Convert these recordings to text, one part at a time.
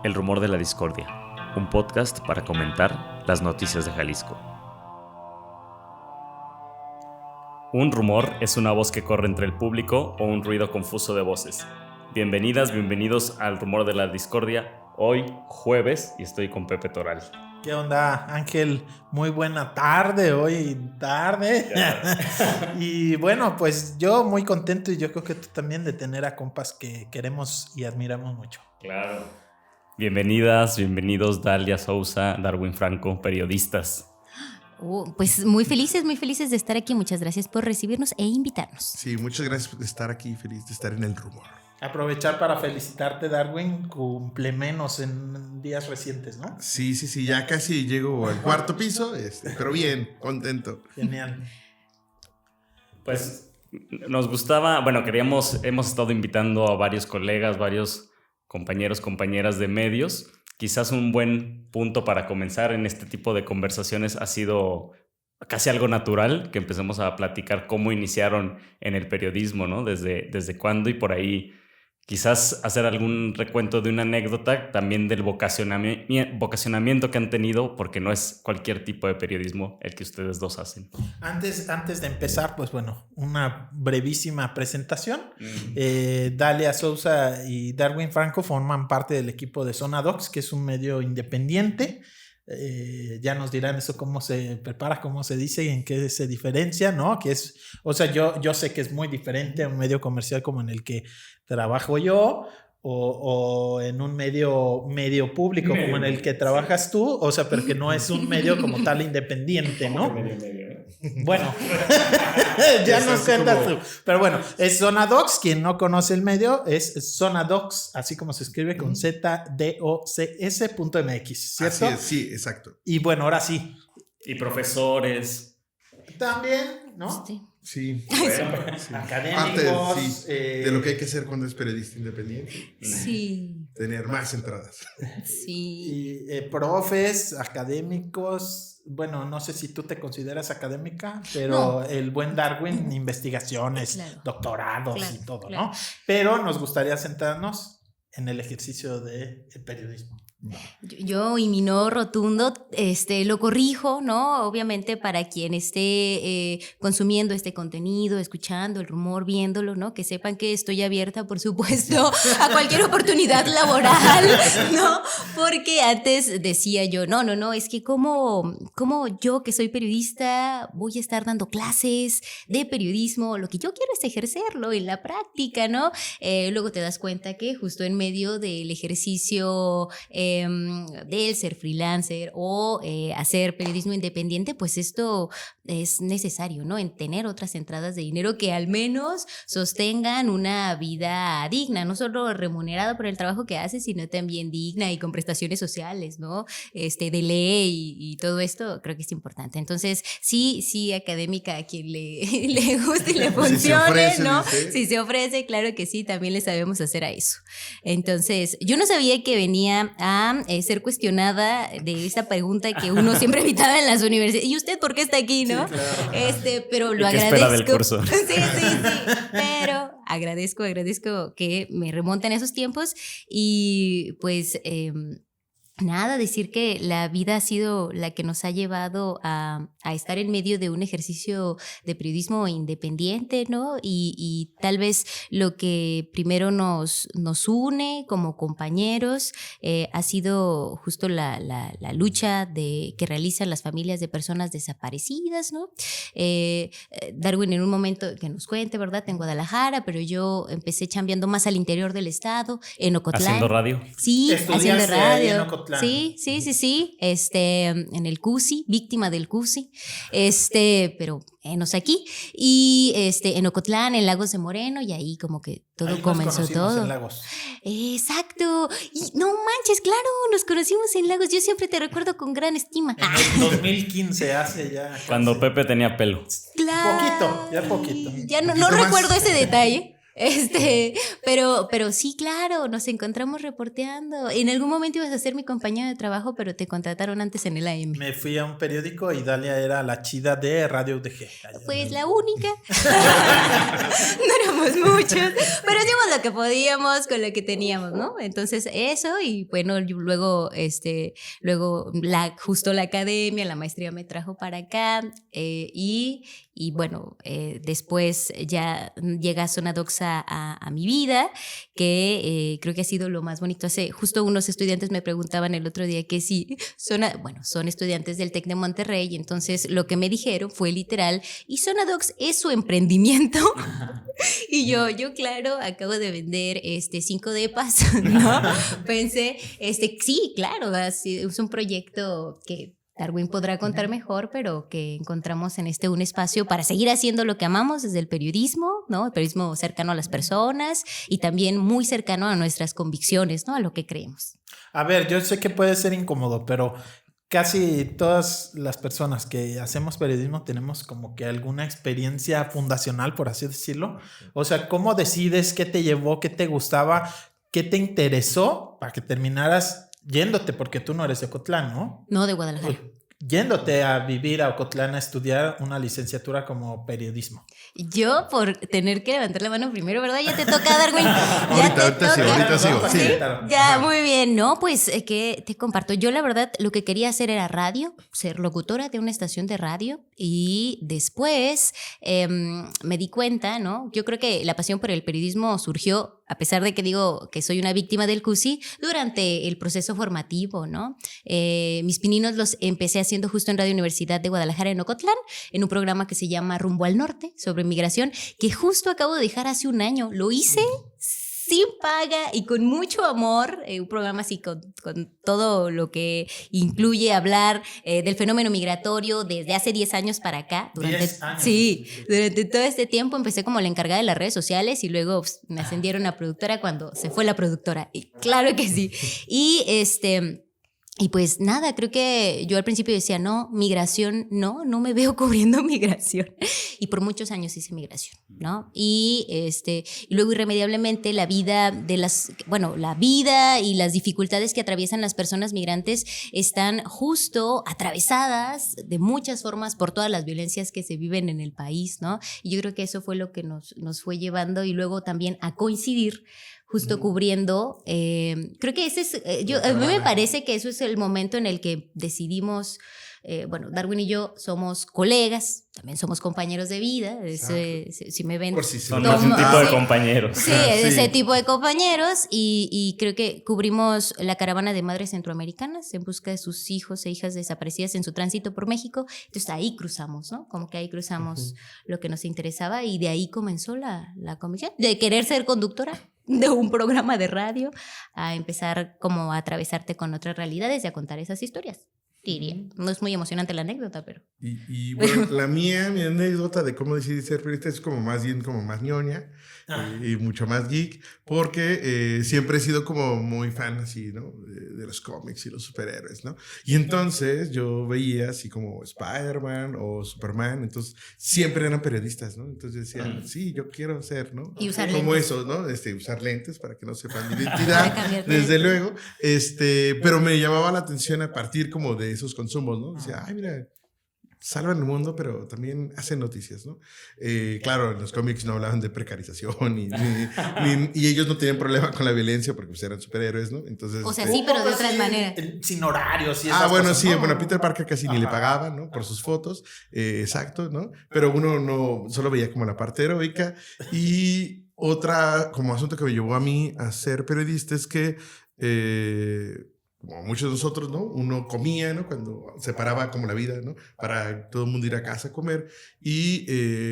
El Rumor de la Discordia, un podcast para comentar las noticias de Jalisco. Un rumor es una voz que corre entre el público o un ruido confuso de voces. Bienvenidas, bienvenidos al Rumor de la Discordia. Hoy, jueves, y estoy con Pepe Toral. ¿Qué onda, Ángel? Muy buena tarde, hoy tarde. Y bueno, pues yo muy contento y yo creo que tú también de tener a compas que queremos y admiramos mucho. Claro. Bienvenidas, bienvenidos Dalia Sousa, Darwin Franco, periodistas. Pues muy felices de estar aquí. Muchas gracias por recibirnos e invitarnos. Sí, muchas gracias por estar aquí, feliz de estar en el rumor. Aprovechar para felicitarte, Darwin, cumplemenos en días recientes, ¿no? Sí, ya casi llego al cuarto piso, pero bien, contento. Genial. Pues nos gustaba, hemos estado invitando a varios colegas, varios compañeros, compañeras de medios. Quizás un buen punto para comenzar en este tipo de conversaciones ha sido casi algo natural, que empecemos a platicar cómo iniciaron en el periodismo, ¿no? Desde cuándo, y por ahí quizás hacer algún recuento de una anécdota también del vocacionamiento que han tenido, porque no es cualquier tipo de periodismo el que ustedes dos hacen. Antes de empezar, pues bueno, una brevísima presentación. Dalia Sousa y Darwin Franco forman parte del equipo de Zona Docs, que es un medio independiente. Ya nos dirán eso, cómo se prepara, cómo se dice y en qué se diferencia, ¿no? Que es, o sea, yo sé que es muy diferente a un medio comercial como en el que trabajo yo, o en un medio público como en el que trabajas tú, o sea, pero que no es un medio como tal independiente, ¿no? Bueno, ya nos cuentas tú. Pero bueno, es Zona Docs. Quien no conoce el medio es Zona Docs, así como se escribe con ZDOCS.mx, ¿cierto? Así es, sí, exacto. Y bueno, ahora sí. Y profesores. También, ¿no? Sí. Bueno, sí. Académicos. Parte, sí, de lo que hay que hacer cuando es periodista independiente. Sí. Tener más entradas. Sí. Y profes, académicos. Bueno, no sé si tú te consideras académica, pero no. El buen Darwin, investigaciones, claro, doctorados, claro, y todo, claro, ¿no? Pero nos gustaría centrarnos en el ejercicio del periodismo. Yo y mi no rotundo lo corrijo, ¿no? Obviamente para quien esté consumiendo este contenido, escuchando el rumor, viéndolo, ¿no? Que sepan que estoy abierta, por supuesto, a cualquier oportunidad laboral, ¿no? Porque antes decía yo, no, es que como yo que soy periodista voy a estar dando clases de periodismo, lo que yo quiero es ejercerlo en la práctica, ¿no? Luego te das cuenta que justo en medio del ejercicio del ser freelancer o hacer periodismo independiente, pues esto es necesario, ¿no? En tener otras entradas de dinero que al menos sostengan una vida digna, no solo remunerada por el trabajo que haces, sino también digna y con prestaciones sociales, ¿no? De ley y todo esto, creo que es importante. Entonces, sí, académica a quien le guste y le funcione, si ofrece, ¿no? Dice. Si se ofrece, claro que sí, también le sabemos hacer a eso. Entonces, yo no sabía que venía a ser cuestionada de esa pregunta que uno siempre evitaba en las universidades. ¿Y usted por qué está aquí, no? Sí, claro. Pero lo agradezco. Espera del curso. Sí. Pero agradezco que me remonten esos tiempos y pues nada, decir que la vida ha sido la que nos ha llevado a estar en medio de un ejercicio de periodismo independiente, ¿no? Y tal vez lo que primero nos une como compañeros ha sido justo la lucha que realizan las familias de personas desaparecidas, ¿no? Darwin en un momento que nos cuente, ¿verdad? En Guadalajara, pero yo empecé chambeando más al interior del estado, en Ocotlán. ¿Haciendo radio? Sí, haciendo radio. En Ocotlán. Sí. En el CUSI, víctima del CUSI, pero enos aquí. Y en Ocotlán, en Lagos de Moreno, y ahí como que todo ahí comenzó todo. En Lagos. Exacto. Y no manches, claro, nos conocimos en Lagos. Yo siempre te recuerdo con gran estima. En el 2015, hace ya. Cuando Pepe tenía pelo. Claro. Poquito. Ya no recuerdo ese detalle. Pero sí, claro, nos encontramos reporteando. En algún momento ibas a ser mi compañero de trabajo, pero te contrataron antes en el AM. Me fui a un periódico y Dalia era la chida de Radio UDG. Pues la única. No éramos muchos, pero hacíamos lo que podíamos con lo que teníamos, ¿no? Entonces eso, y bueno, luego justo la academia, la maestría me trajo para acá, y bueno, después ya llega Sonadox a mi vida, que creo que ha sido lo más bonito. Justo unos estudiantes me preguntaban el otro día que sí, son estudiantes del TEC de Monterrey, y entonces lo que me dijeron fue literal, y Sonadox es su emprendimiento. Y yo claro, acabo de vender 5 depas, ¿no? Pensé, sí, claro, es un proyecto que Darwin podrá contar mejor, pero que encontramos en un espacio para seguir haciendo lo que amamos desde el periodismo, ¿no? El periodismo cercano a las personas y también muy cercano a nuestras convicciones, ¿no? A lo que creemos. A ver, yo sé que puede ser incómodo, pero casi todas las personas que hacemos periodismo tenemos como que alguna experiencia fundacional, por así decirlo. O sea, ¿cómo decides qué te llevó, qué te gustaba, qué te interesó para que terminaras yéndote? Porque tú no eres de Ocotlán, ¿no? No, de Guadalajara. Yéndote a vivir a Ocotlán a estudiar una licenciatura como periodismo. Yo por tener que levantar la mano primero, ¿verdad? Ya te toca, Darwin. Ahorita sigo. ¿Sí? Ya, muy bien, ¿no? Pues, ¿qué te comparto? Yo, la verdad, lo que quería hacer era radio, ser locutora de una estación de radio, y después me di cuenta, ¿no? Yo creo que la pasión por el periodismo surgió, a pesar de que digo que soy una víctima del CUSI, durante el proceso formativo, ¿no? Mis pininos los empecé haciendo justo en Radio Universidad de Guadalajara, en Ocotlán, en un programa que se llama Rumbo al Norte, sobre migración, que justo acabo de dejar hace un año. Lo hice sin paga y con mucho amor, un programa así con todo lo que incluye hablar del fenómeno migratorio desde hace 10 años para acá. 10 años. Sí, durante todo este tiempo empecé como la encargada de las redes sociales, y luego me ascendieron a productora cuando se fue la productora. Y claro que sí. Y pues nada, creo que yo al principio decía, no, migración, no me veo cubriendo migración. Y por muchos años hice migración, ¿no? Y luego irremediablemente la vida y las dificultades que atraviesan las personas migrantes están justo atravesadas de muchas formas por todas las violencias que se viven en el país, ¿no? Y yo creo que eso fue lo que nos fue llevando, y luego también a coincidir justo cubriendo, creo que ese es, a mí me parece que eso es el momento en el que decidimos, Darwin y yo somos colegas, también somos compañeros de vida, si me ven. Por si son más un tipo de compañeros. Sí, ese tipo de compañeros, y creo que cubrimos la caravana de madres centroamericanas en busca de sus hijos e hijas desaparecidas en su tránsito por México. Entonces ahí cruzamos, ¿no? Como que ahí cruzamos lo que nos interesaba, y de ahí comenzó la convicción de querer ser conductora de un programa de radio, a empezar como a atravesarte con otras realidades y a contar esas historias, diría. No es muy emocionante la anécdota, pero... Y bueno, mi anécdota de cómo decidí ser periodista es como más ñoña y mucho más geek, porque siempre he sido como muy fan así, ¿no? De los cómics y los superhéroes, ¿no? Y entonces yo veía así como Spider-Man o Superman, entonces siempre eran periodistas, ¿no? Entonces decía, sí, yo quiero ser, ¿no? Y usar como lentes. eso, ¿no? Usar lentes para que no sepan mi identidad, desde luego, pero me llamaba la atención a partir como de esos consumos, ¿no? Decía, ay, mira, salvan el mundo, pero también hacen noticias, ¿no? Claro, en los cómics no hablaban de precarización y ellos no tenían problema con la violencia porque pues, eran superhéroes, ¿no? Entonces, o sea, sí, pero de otras maneras. Sin horarios y esas bueno, cosas, sí, ¿no? bueno, a Peter Parker casi ni le pagaban, ¿no? Por sus fotos, exacto, ¿no? Pero uno no, solo veía como la parte heroica. Y otra como asunto que me llevó a mí a ser periodista es que... como muchos de nosotros, ¿no? Uno comía, ¿no? Cuando se paraba como la vida, ¿no? Para todo el mundo ir a casa a comer. Y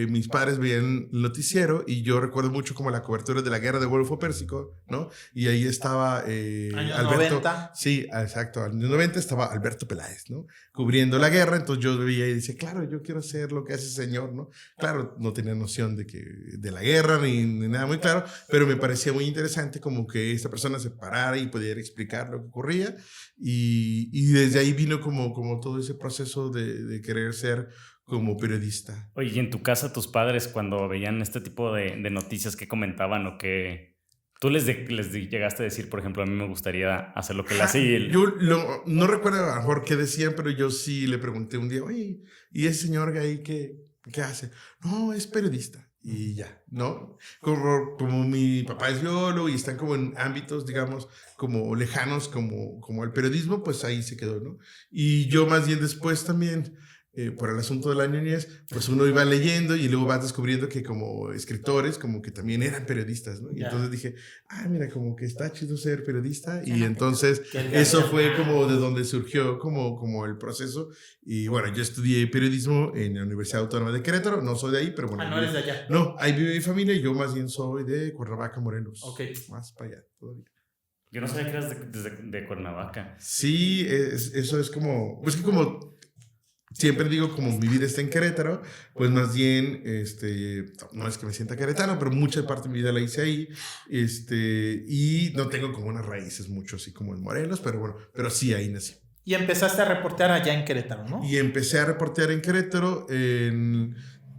mis padres veían el noticiero y yo recuerdo mucho como la cobertura de la guerra del Golfo Pérsico, ¿no? Y ahí estaba Años Alberto. 90. Sí, exacto. En los 90 estaba Alberto Peláez, ¿no? Cubriendo la guerra. Entonces yo veía y decía, claro, yo quiero hacer lo que hace ese señor, ¿no? Claro, no tenía noción de la guerra ni nada muy claro, pero me parecía muy interesante como que esta persona se parara y pudiera explicar lo que ocurría. y desde ahí vino como todo ese proceso de querer ser como periodista. Oye, ¿y en tu casa tus padres cuando veían este tipo de noticias qué comentaban o qué? ¿Tú les llegaste a decir, por ejemplo, a mí me gustaría hacer lo que él hace? Y Yo no recuerdo a lo mejor qué decían, pero yo sí le pregunté un día, oye, ¿y ese señor ahí qué hace? No, es periodista. Y ya, ¿no? Como mi papá es biólogo y están como en ámbitos, digamos, como lejanos, como el periodismo, pues ahí se quedó, ¿no? Y yo más bien después también, por el asunto de la niñez, pues uno iba leyendo y luego vas descubriendo que como escritores, como que también eran periodistas, ¿no? Y entonces dije, mira, como que está chido ser periodista. Y entonces eso fue como de donde surgió como el proceso. Y bueno, yo estudié periodismo en la Universidad Autónoma de Querétaro, no soy de ahí, pero bueno. No eres de allá. No, ahí vive mi familia y yo más bien soy de Cuernavaca, Morelos. Ok. Más para allá todavía. yo no sabía que eras de Cuernavaca. Sí, eso es como, pues que como siempre digo, como mi vida está en Querétaro, pues más bien, no es que me sienta queretano, pero mucha parte de mi vida la hice ahí, y no tengo como unas raíces mucho así como en Morelos, pero bueno, pero sí ahí nací. Y empezaste a reportear allá en Querétaro, ¿no? Y empecé a reportear en Querétaro,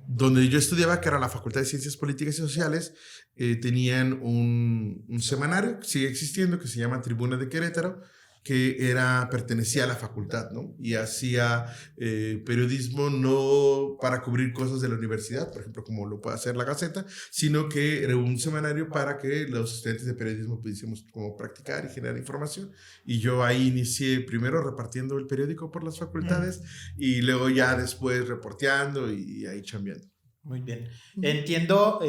donde yo estudiaba, que era la Facultad de Ciencias Políticas y Sociales. Tenían un semanario, sigue existiendo, que se llama Tribuna de Querétaro, que pertenecía a la facultad, ¿no? Y hacía periodismo no para cubrir cosas de la universidad, por ejemplo, como lo puede hacer la Gaceta, sino que era un semanario para que los estudiantes de periodismo pudiésemos como practicar y generar información. Y yo ahí inicié primero repartiendo el periódico por las facultades y luego ya después reporteando y ahí chambeando. Muy bien. Entiendo,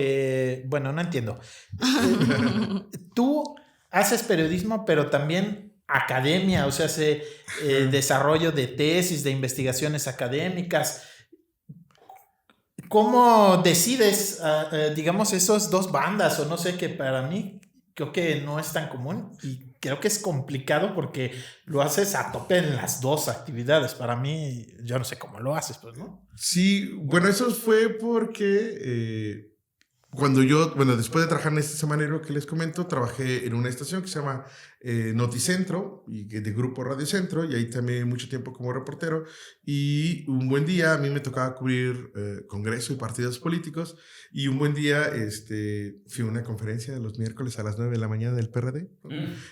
bueno, no entiendo. Tú haces periodismo, pero también academia, o sea, desarrollo de tesis, de investigaciones académicas. ¿Cómo decides, digamos, esos dos bandas? O no sé, que para mí creo que no es tan común y creo que es complicado porque lo haces a tope en las dos actividades. Para mí, yo no sé cómo lo haces, pues, ¿no? Sí, bueno, eso fue porque después de trabajar en este semanario que les comento, trabajé en una estación que se llama Noticentro, y de Grupo Radio Centro, y ahí también mucho tiempo como reportero. Y un buen día a mí me tocaba cubrir congreso y partidos políticos, y un buen día fui a una conferencia de los miércoles a las 9 de la mañana del PRD, ¿no?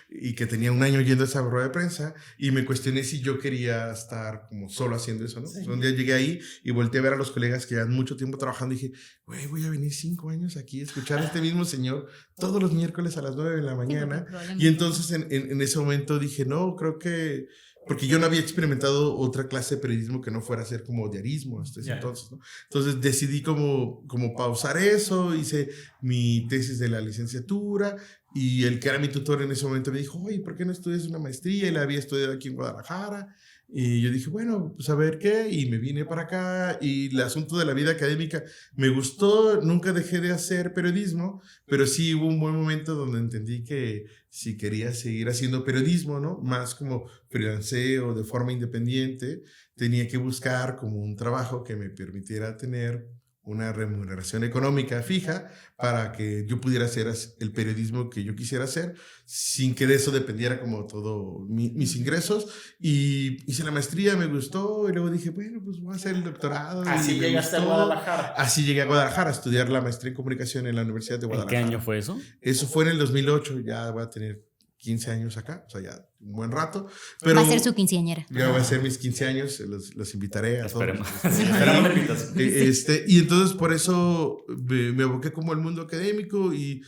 Y que tenía un año yendo a esa rueda de prensa, y me cuestioné si yo quería estar como solo haciendo eso, ¿no? Sí. Un día llegué ahí y volteé a ver a los colegas que llevan mucho tiempo trabajando y dije, güey, voy a venir 5 años aquí a escuchar a este mismo señor todos los miércoles a las 9 de la mañana. Y entonces en ese momento dije, no, creo que... Porque yo no había experimentado otra clase de periodismo que no fuera a ser como diarismo hasta ese entonces, ¿no? Entonces decidí como pausar eso, hice mi tesis de la licenciatura, y el que era mi tutor en ese momento me dijo, oye, ¿por qué no estudias una maestría? Y la había estudiado aquí en Guadalajara. Y yo dije, bueno, pues a ver qué, y me vine para acá, y el asunto de la vida académica me gustó. Nunca dejé de hacer periodismo, pero sí hubo un buen momento donde entendí que si quería seguir haciendo periodismo, ¿no? Más como freelance o de forma independiente, tenía que buscar como un trabajo que me permitiera tener una remuneración económica fija para que yo pudiera hacer el periodismo que yo quisiera hacer sin que de eso dependiera como todo mis ingresos. Y hice la maestría, me gustó, y luego dije, bueno, pues voy a hacer el doctorado. Así llegaste a Guadalajara. Así llegué a Guadalajara a estudiar la maestría en comunicación en la Universidad de Guadalajara. ¿En qué año fue eso? Eso fue en el 2008, ya voy a tener 15 años acá, o sea, ya un buen rato. Pero va a ser su quinceañera. Ya voy a ser mis 15 años, los invitaré a Esperemos. todos. Esperamos la invitación. Y entonces por eso me aboqué como al mundo académico, y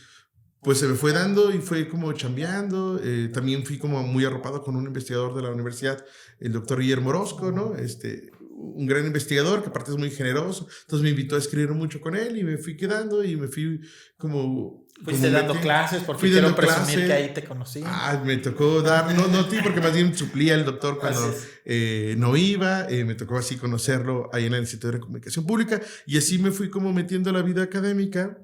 pues se me fue dando y fue como chambeando. También fui como muy arropado con un investigador de la universidad, el doctor Guillermo Orozco, ¿no? Un gran investigador que aparte es muy generoso. Entonces me invitó a escribir mucho con él y me fui quedando y me fui como... Fuiste dando clases, porque quiero presumir que ahí te conocí. Me tocó dar, no a ti, porque más bien suplía el doctor cuando no iba. Me tocó así conocerlo ahí en la Licenciatura de Comunicación Pública, y así me fui como metiendo a la vida académica,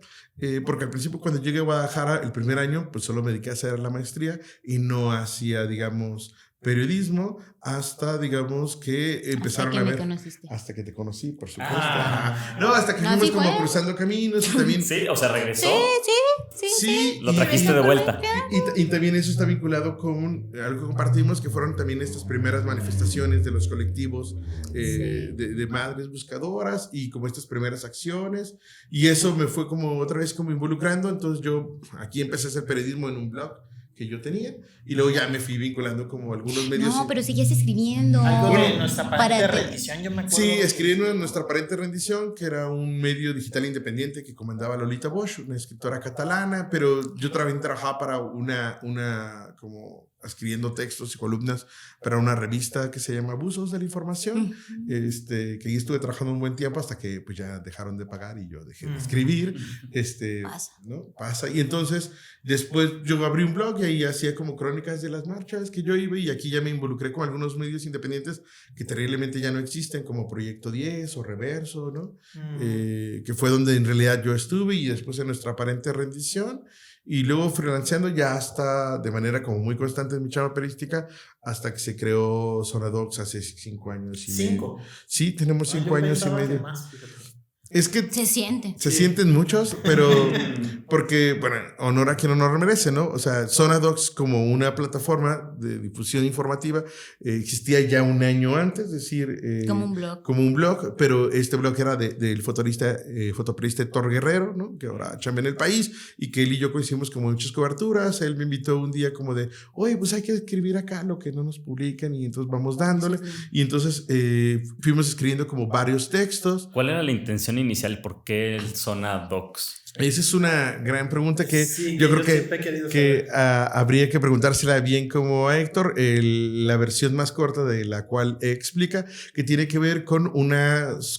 porque al principio cuando llegué a Guadalajara el primer año pues solo me dediqué a hacer la maestría y no hacía, digamos, periodismo hasta, digamos, que empezaron a ver... Conociste. Hasta que te conocí, por supuesto. Ah. No, hasta que No, fuimos sí como fue. cruzando caminos y también... Sí, o sea, regresó. Sí, Lo trajiste de vuelta. y también eso está vinculado con algo que compartimos, que fueron también estas primeras manifestaciones de los colectivos de madres buscadoras y como estas primeras acciones. Y eso me fue como otra vez como involucrando. Entonces yo aquí empecé a hacer periodismo en un blog que yo tenía y luego ya me fui vinculando como a algunos medios. No, pero seguías escribiendo. Algo de nuestra parte de Para- rendición, yo me acuerdo. Sí, escribí en Nuestra Aparente Rendición, que era un medio digital independiente que comandaba Lolita Bosch, una escritora catalana, pero yo también trabajaba para una como escribiendo textos y columnas para una revista que se llama Abusos de la Información, que ahí estuve trabajando un buen tiempo hasta que pues ya dejaron de pagar y yo dejé de escribir. Pasa. ¿No? Pasa. Y entonces después yo abrí un blog y ahí hacía como crónicas de las marchas que yo iba y aquí ya me involucré con algunos medios independientes que terriblemente ya no existen, como Proyecto 10 o Reverso, ¿no? Que fue donde en realidad yo estuve y después en Nuestra Aparente Rendición. Y luego freelanceando ya hasta de manera como muy constante en mi chamba periodística hasta que se creó Zona Docs hace 5 años y medio. Sí, tenemos 5 años y medio. Es que Se siente. se sienten muchos, pero porque, bueno, honor a quien honor merece, ¿no? O sea, Zona Docs como una plataforma de difusión informativa existía ya un año antes, es decir... Como un blog. Como un blog, pero este blog era del fotoperiodista Héctor Guerrero, ¿no? Que ahora chambea en El País y que él y yo coincidimos como muchas coberturas. Él me invitó un día como de, oye, pues hay que escribir acá lo que no nos publican y entonces vamos dándole. Y entonces fuimos escribiendo como varios textos. ¿Cuál era la intención inicial? ¿Por qué el Zona Docs? Esa es una gran pregunta que Sí, yo creo siempre he querido que saber. habría que preguntársela bien como a Héctor. La versión más corta de la cual explica que tiene que ver con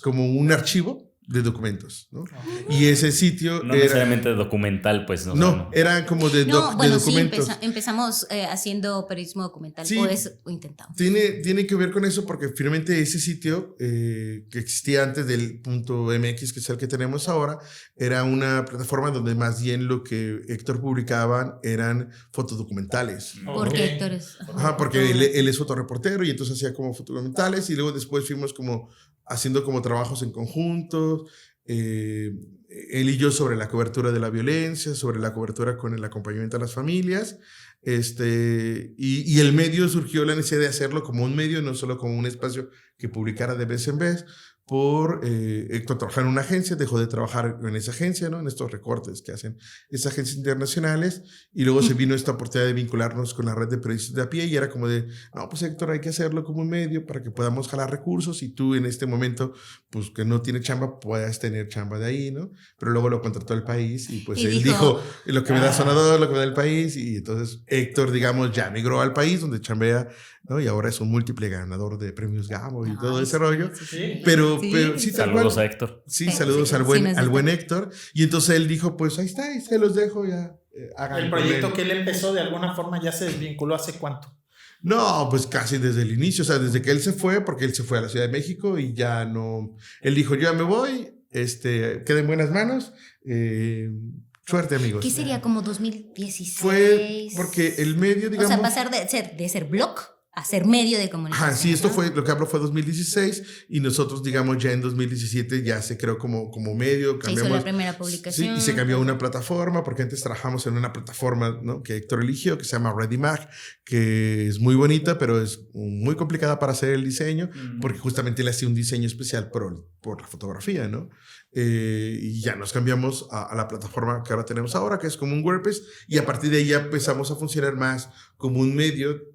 como un archivo de documentos, ¿no? Y ese sitio No necesariamente documental, pues. No, era como de documentos. Sí, empezamos haciendo periodismo documental, Sí. o eso intentamos. Tiene que ver con eso porque finalmente ese sitio que existía antes del .mx, que es el que tenemos ahora, era una plataforma donde más bien lo que Héctor publicaban eran fotodocumentales. Porque Héctor es... Ajá, porque él es fotoreportero y entonces hacía como fotodocumentales y luego después fuimos como haciendo como trabajos en conjunto, él y yo sobre la cobertura de la violencia, sobre la cobertura con el acompañamiento a las familias, y el medio surgió la necesidad de hacerlo como un medio, no solo como un espacio que publicara de vez en vez, por Héctor trabajar en una agencia, dejó de trabajar en esa agencia, ¿no? En estos recortes que hacen esas agencias internacionales, y luego se vino esta oportunidad de vincularnos con la red de periodistas de a pie, y era como de, no, pues Héctor, hay que hacerlo como un medio para que podamos jalar recursos, y tú en este momento, pues que no tiene chamba, puedas tener chamba de ahí, ¿no? Pero luego lo contrató El País, y pues Y él dijo, lo que me da Zona Docs, lo que me da El País, y entonces Héctor, digamos, ya migró al País, donde chambea, ¿no? Y ahora es un múltiple ganador de premios Gamo y todo ese rollo. Sí. Pero sí, tal Saludos cual. a Héctor. Sí, saludos al buen nos Héctor. Y entonces él dijo, pues ahí está, ahí se los dejo ya. Hagan El con proyecto él. que él empezó de alguna forma ya se desvinculó hace cuánto. No, pues casi desde el inicio, o sea, desde que él se fue, porque él se fue a la Ciudad de México y ya no... Él dijo, yo ya me voy, queda en buenas manos. Suerte, amigos. ¿Qué sería como 2016? Fue porque el medio, digamos... O sea, pasar de ser blog a ser medio de comunicación. Ajá, sí, esto ¿no? fue, lo que hablo fue 2016 y nosotros, digamos, ya en 2017 ya se creó como medio. Se hizo la primera publicación. Sí, y se cambió a una plataforma, porque antes trabajamos en una plataforma, ¿no? Que Héctor eligió, que se llama ReadyMag, que es muy bonita, pero es muy complicada para hacer el diseño, porque justamente le hacía un diseño especial por la fotografía, ¿no? Y ya nos cambiamos a la plataforma que ahora tenemos ahora, que es como un WordPress, y a partir de ahí ya empezamos a funcionar más como un medio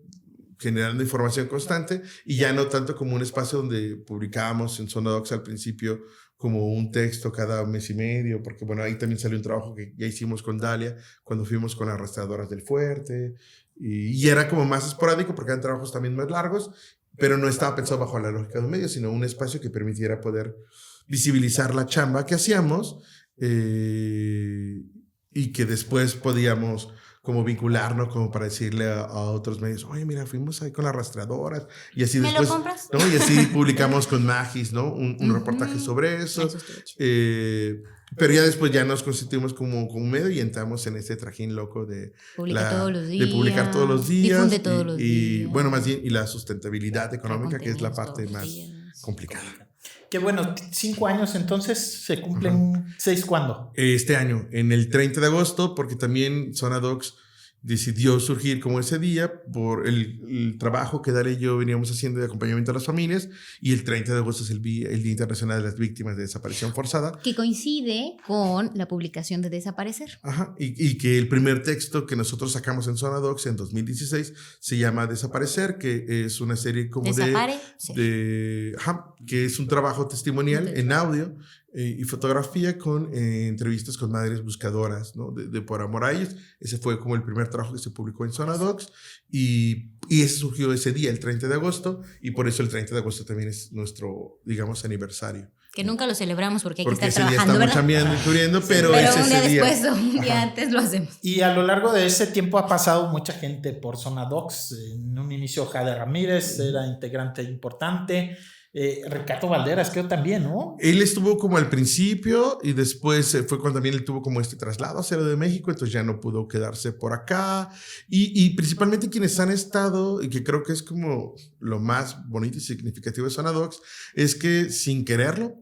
generando información constante y ya no tanto como un espacio donde publicábamos en Zona Docs al principio como un texto cada mes y medio, porque bueno, ahí también salió un trabajo que ya hicimos con Dalia cuando fuimos con las restauradoras del Fuerte y era como más esporádico porque eran trabajos también más largos, pero no estaba pensado bajo la lógica de un medio, sino un espacio que permitiera poder visibilizar la chamba que hacíamos y que después podíamos como vincularnos, como para decirle a otros medios, oye, mira, fuimos ahí con las rastreadoras, y así ¿Me después, lo compras? ¿no? Y así publicamos con Magis, ¿no? Un reportaje sobre eso. Pero ya después ya nos constituimos como un medio y entramos en ese trajín loco de publicar todos los días. De publicar todos los días. Difunde todos los días. Y bueno, más bien, y la sustentabilidad económica, que es la parte más complicada. Qué bueno, 5 años entonces, se cumplen 6 ¿cuándo? Este año, en el 30 de agosto, porque también Zona Docs decidió surgir como ese día por el trabajo que Dalia y yo veníamos haciendo de acompañamiento a las familias, y el 30 de agosto es el Día Internacional de las Víctimas de Desaparición Forzada. Que coincide con la publicación de Desaparecer. Ajá, y que el primer texto que nosotros sacamos en Zona Docs en 2016 se llama Desaparecer, que es una serie como que es un trabajo testimonial en audio y fotografía con entrevistas con madres buscadoras, ¿no? de por amor a ellos. Ese fue como el primer trabajo que se publicó en Zona Docs, y ese surgió ese día, el 30 de agosto, y por eso el 30 de agosto también es nuestro, digamos, aniversario. Que nunca lo celebramos porque hay porque que estar ese trabajando, día ¿verdad? estamos chambeando y cubriendo, pero un ese día día después o un día antes lo hacemos. Y a lo largo de ese tiempo ha pasado mucha gente por Zona Docs. En un inicio Jade Ramírez era integrante importante. Ricardo Valderas creo también, ¿no? Él estuvo como al principio y después fue cuando también él tuvo como este traslado a Ciudad de México, entonces ya no pudo quedarse por acá. Y principalmente quienes han estado, y que creo que es como lo más bonito y significativo de Zona Docs, es que sin quererlo,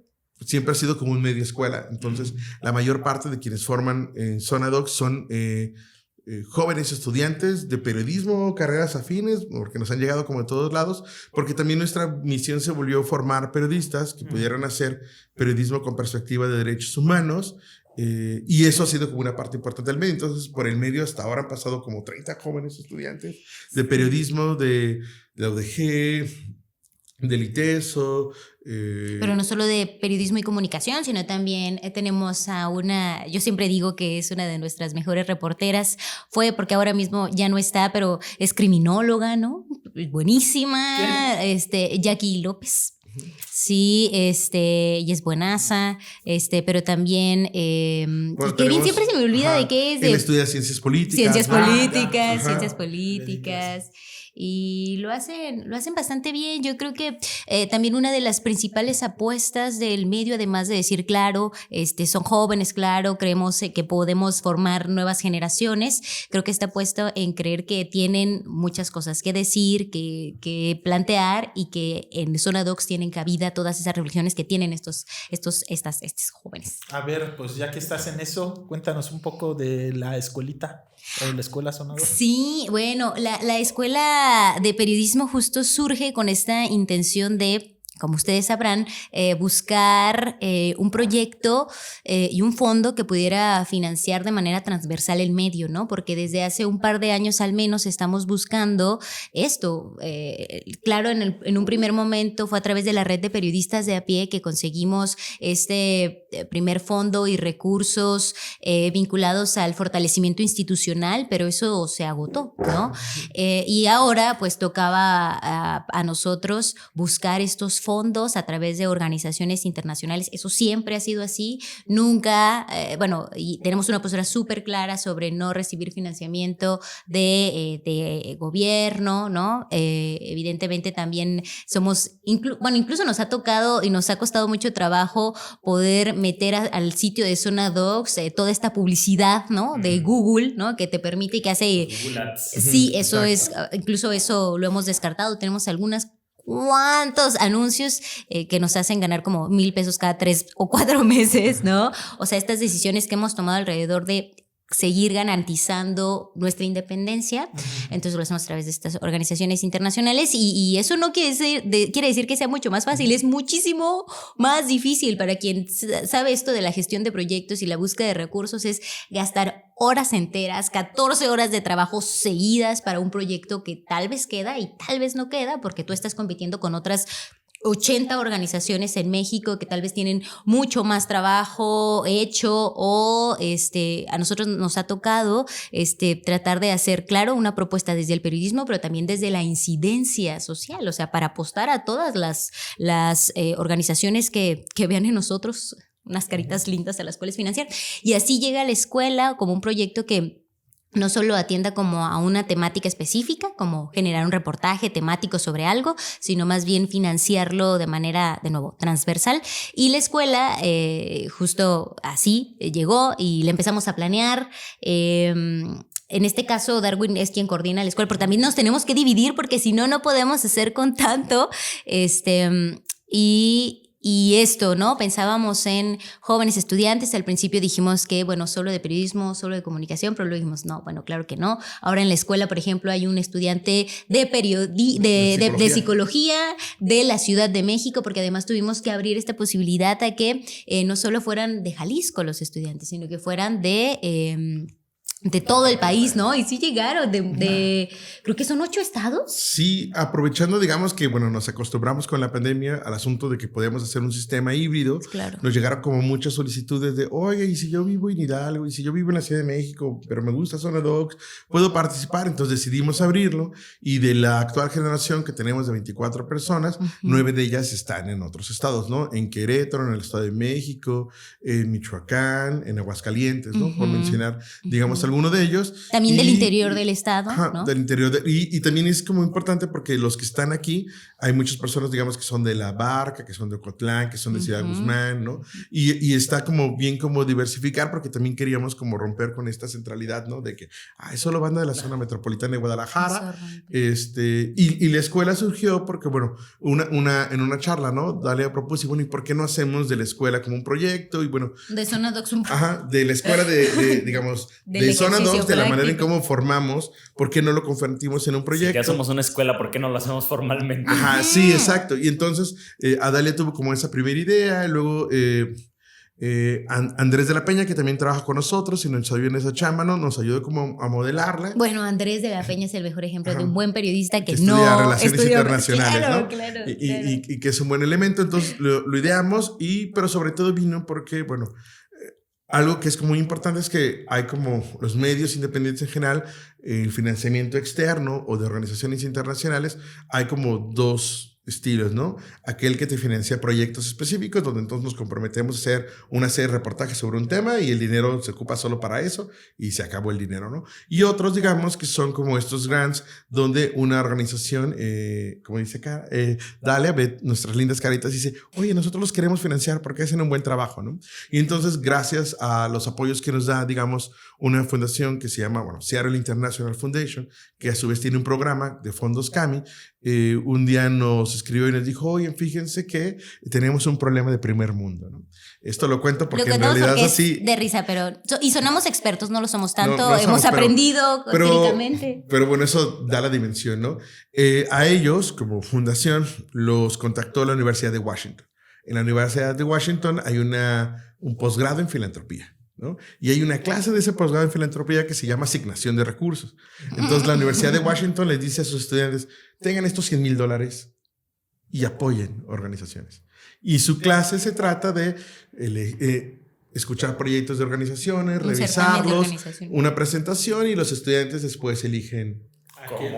siempre ha sido como un medio escuela. Entonces, la mayor parte de quienes forman Zona Docs son jóvenes estudiantes de periodismo, carreras afines, porque nos han llegado como de todos lados, porque también nuestra misión se volvió formar periodistas que pudieran hacer periodismo con perspectiva de derechos humanos, y eso ha sido como una parte importante del medio. Entonces, por el medio hasta ahora han pasado como 30 jóvenes estudiantes de periodismo, de la UDG, del ITESO. Pero no solo de periodismo y comunicación, sino también tenemos a una, yo siempre digo que es una de nuestras mejores reporteras, fue porque ahora mismo ya no está, pero es criminóloga, ¿no? Buenísima, Jackie López. Sí, y es buenaza, pero también, Bueno, que bien siempre se me olvida de qué es. Él estudia ciencias políticas. Ciencias políticas, Ajá. ciencias políticas. Y lo hacen bastante bien. Yo creo que también una de las principales apuestas del medio, además de decir, claro, son jóvenes, claro, creemos que podemos formar nuevas generaciones, creo que está puesto en creer que tienen muchas cosas que decir, que plantear, y que en Zona Docs tienen cabida todas esas reflexiones que tienen estos jóvenes. A ver, pues ya que estás en eso, cuéntanos un poco de la escuelita. ¿O la escuela Zona Docs? Sí, bueno, la escuela de periodismo justo surge con esta intención de, como ustedes sabrán, buscar un proyecto y un fondo que pudiera financiar de manera transversal el medio, ¿no? Porque desde hace un par de años al menos estamos buscando esto. Claro, en un primer momento fue a través de la red de periodistas de a pie que conseguimos este primer fondo y recursos vinculados al fortalecimiento institucional, pero eso se agotó, ¿no? Y ahora pues tocaba a nosotros buscar estos fondos a través de organizaciones internacionales. Eso siempre ha sido así. Nunca, y tenemos una postura súper clara sobre no recibir financiamiento de gobierno, ¿no? Evidentemente también somos, incluso nos ha tocado y nos ha costado mucho trabajo poder meter al sitio de Zona Docs toda esta publicidad, ¿no? De Google, ¿no? Que te permite y que hace... Google Ads. Sí, eso es, incluso eso lo hemos descartado. Tenemos cuántos anuncios que nos hacen ganar como $1,000 cada 3 o 4 meses, ¿no? O sea, estas decisiones que hemos tomado alrededor de seguir garantizando nuestra independencia, entonces lo hacemos a través de estas organizaciones internacionales, y eso no quiere decir que sea mucho más fácil, es muchísimo más difícil. Para quien sabe esto de la gestión de proyectos y la búsqueda de recursos, es gastar horas enteras, 14 horas de trabajo seguidas para un proyecto que tal vez queda y tal vez no queda, porque tú estás compitiendo con otras 80 organizaciones en México que tal vez tienen mucho más trabajo hecho, o a nosotros nos ha tocado tratar de hacer, claro, una propuesta desde el periodismo, pero también desde la incidencia social, o sea, para apostar a todas las organizaciones que vean en nosotros unas caritas lindas a las cuales financiar. Y así llega a la escuela como un proyecto que no solo atienda como a una temática específica, como generar un reportaje temático sobre algo, sino más bien financiarlo de manera, de nuevo, transversal. Y la escuela, justo así, llegó y le empezamos a planear. En este caso, Darwin es quien coordina la escuela, pero también nos tenemos que dividir porque si no, no podemos hacer con tanto. Y esto, ¿no? Pensábamos en jóvenes estudiantes. Al principio dijimos que, bueno, solo de periodismo, solo de comunicación, pero luego dijimos, no, bueno, claro que no. Ahora en la escuela, por ejemplo, hay un estudiante de psicología de la Ciudad de México, porque además tuvimos que abrir esta posibilidad a que no solo fueran de Jalisco los estudiantes, sino que fueran de todo el país, ¿no? Y sí llegaron creo que son 8 estados. Sí, aprovechando, digamos que, bueno, nos acostumbramos con la pandemia al asunto de que podíamos hacer un sistema híbrido. Claro. Nos llegaron como muchas solicitudes de, oye, ¿y si yo vivo en Hidalgo? ¿Y si yo vivo en la Ciudad de México? Pero me gusta Zona Docs, ¿puedo participar? Entonces decidimos abrirlo y de la actual generación que tenemos de 24 personas, 9 de ellas están en otros estados, ¿no? En Querétaro, en el Estado de México, en Michoacán, en Aguascalientes, ¿no? Por mencionar, digamos, alguno de ellos. También del interior del estado, ¿no? Del interior. Y también es como importante porque los que están aquí, hay muchas personas, digamos, que son de La Barca, que son de Ocotlán, que son de Ciudad Guzmán, ¿no? Y está como bien como diversificar porque también queríamos como romper con esta centralidad, ¿no? De que, es solo banda de la zona metropolitana de Guadalajara. Y la escuela surgió porque, bueno, en una charla, ¿no? Dalia propuso, y bueno, ¿y por qué no hacemos de la escuela como un proyecto? Y bueno. De Zona Docs un poco. De la escuela digamos, de Zona Docs, de la manera en cómo formamos, ¿por qué no lo convertimos en un proyecto? Si ya somos una escuela, ¿por qué no lo hacemos formalmente? Sí, exacto. Y entonces Adalia tuvo como esa primera idea, y luego Andrés de la Peña, que también trabaja con nosotros y nos ayudó en esa chamba, ¿no? Nos ayudó como a modelarla. Bueno, Andrés de la Peña es el mejor ejemplo de un buen periodista que estudia no relaciones internacionales, claro, ¿no? Claro. Y que es un buen elemento. Entonces lo ideamos, pero sobre todo vino porque, bueno, algo que es muy importante es que hay como los medios independientes en general, el financiamiento externo o de organizaciones internacionales, hay como 2 estilos, ¿no? Aquel que te financia proyectos específicos, donde entonces nos comprometemos a hacer una serie de reportajes sobre un tema y el dinero se ocupa solo para eso y se acabó el dinero, ¿no? Y otros, digamos, que son como estos grants, donde una organización, como dice acá, Dalia, ve nuestras lindas caritas y dice, oye, nosotros los queremos financiar porque hacen un buen trabajo, ¿no? Y entonces, gracias a los apoyos que nos da, digamos, una fundación que se llama, bueno, Seattle International Foundation, que a su vez tiene un programa de fondos CAMI, un día nos escribió y nos dijo, oye, fíjense que tenemos un problema de primer mundo, ¿no? Esto lo cuento porque en realidad es así. De risa, pero... Y sonamos expertos, no lo somos tanto, no hemos aprendido empíricamente. Pero bueno, eso da la dimensión, ¿no? A ellos, como fundación, los contactó la Universidad de Washington. En la Universidad de Washington hay un posgrado en filantropía, ¿no? Y hay una clase de ese posgrado en filantropía que se llama asignación de recursos. Entonces la Universidad de Washington les dice a sus estudiantes, tengan estos $100,000 y apoyen organizaciones. Y su clase se trata de escuchar proyectos de organizaciones, revisarlos, una presentación, y los estudiantes después eligen